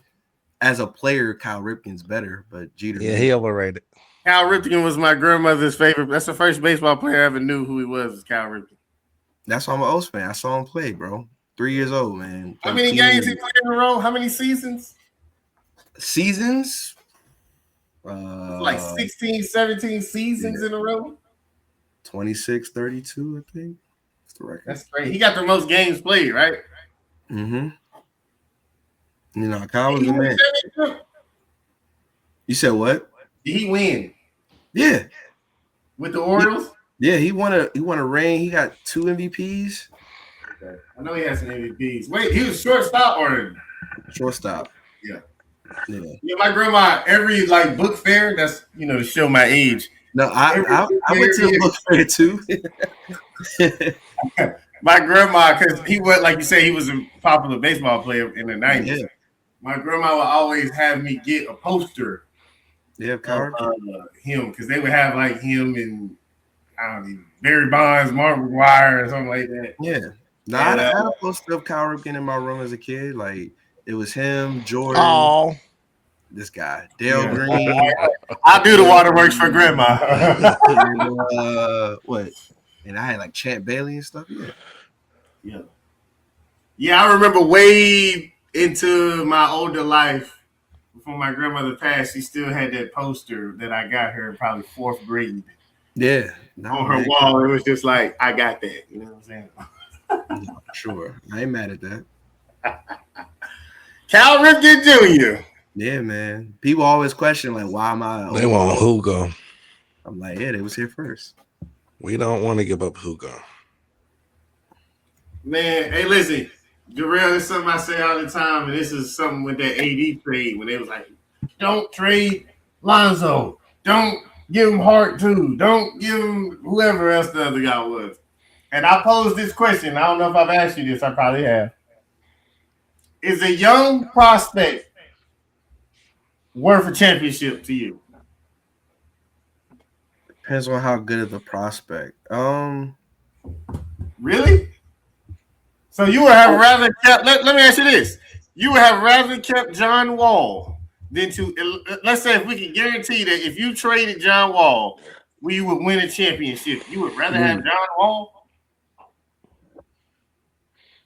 As a player, Cal Ripken's better, but Jeter. Yeah, he overrated. Cal Ripken was my grandmother's favorite. That's the first baseball player I ever knew who he was Cal Ripken. That's why I'm an O's fan. I saw him play, bro. 3 years old, man. How many games he played in a row? How many seasons? Seasons? Like 16, 17 seasons in a row? 26, 32, I think. That's the record. That's great. He got the most games played, right? Mm-hmm. You know, Kyle was the man. You said what? Did he win? Yeah. With the Orioles? Yeah, he won a ring. He got 2 MVPs. Okay. I know he has some MVPs. Wait, he was shortstop or shortstop? Yeah. Yeah, my grandma, every like book fair, that's to show my age. No, I went to the book fair too. My grandma, because he was, like you say, he was a popular baseball player in the 90s. Yeah. My grandma would always have me get a poster of him, because they would have like him and Barry Bonds, Mark McGwire, or something like that. Yeah. No, I had a poster of Cal Ripken in my room as a kid. Like it was him, Jordan, this guy, Dale Green. I do the waterworks for grandma. What? And I had like Champ Bailey and stuff. Yeah. I remember way into my older life, before my grandmother passed, she still had that poster that I got her in probably 4th grade. Yeah. On her wall, it was just like, I got that. You know what I'm saying? Sure. I ain't mad at that. Cal Ripken Jr. Yeah, man. People always question like, why am I? They want Hugo. I'm like, yeah, they was here first. We don't want to give up Hugo. Man, hey, listen, Jarrell, this is something I say all the time, and this is something with that AD trade when they was like, don't trade Lonzo. Don't give him Hart too. Don't give him whoever else the other guy was. And I posed this question. I don't know if I've asked you this. I probably have. Is a young prospect worth a championship to you? Depends on how good of the prospect. Really? So you would have rather kept, let me ask you this. You would have rather kept John Wall than to, let's say if we can guarantee that if you traded John Wall, we would win a championship. You would rather have John Wall?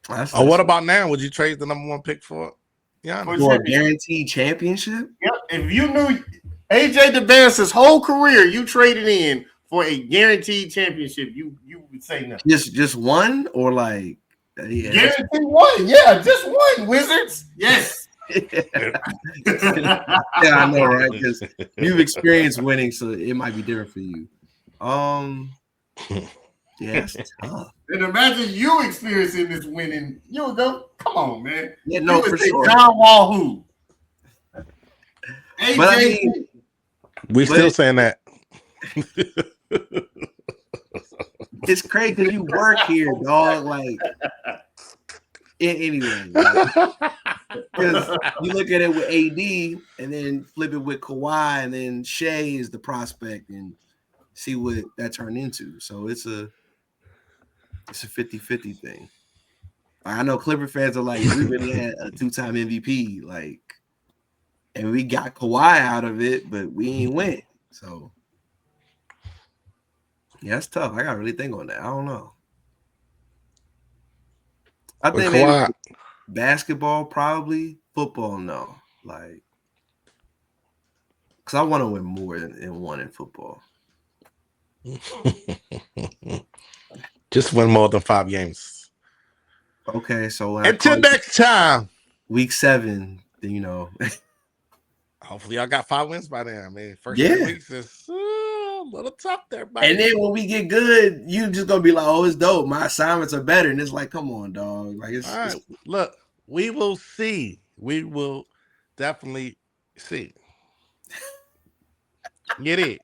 What about now? Would you trade the number 1 pick for Giannis? For a guaranteed championship? Yep. If you knew AJ DeBance's whole career, you traded in for a guaranteed championship, you would say no. Just one or like guaranteed one? Yeah, just one. Wizards. Yes. Yeah, I know, right? Because you've experienced winning, so it might be different for you. Yeah, that's tough. And imagine you experiencing this winning. You would go, come on, man. Yeah, no, you would for say sure. John Wall who? AJ. But I mean, we still saying that. It's crazy because you work here, dog. Like, anyway, because you look at it with AD and then flip it with Kawhi, and then Shea is the prospect, and see what that turned into. So it's a 50-50 thing. I know Clipper fans are like, we really had a 2-time MVP, like, and we got Kawhi out of it, but we ain't win. So yeah, that's tough. I gotta really think on that. I don't know. I think maybe basketball, probably. Football, no. Like, because I want to win more than one in football. Just win more than 5 games. Okay, so until next time, week 7, then you know. Hopefully, I got 5 wins by then. I mean, first 3 weeks is a little tough there, buddy. And then when we get good, you just gonna be like, "Oh, it's dope. My assignments are better." And it's like, "Come on, dog." Like, it's, all right. Look, we will see. We will definitely see. Get it.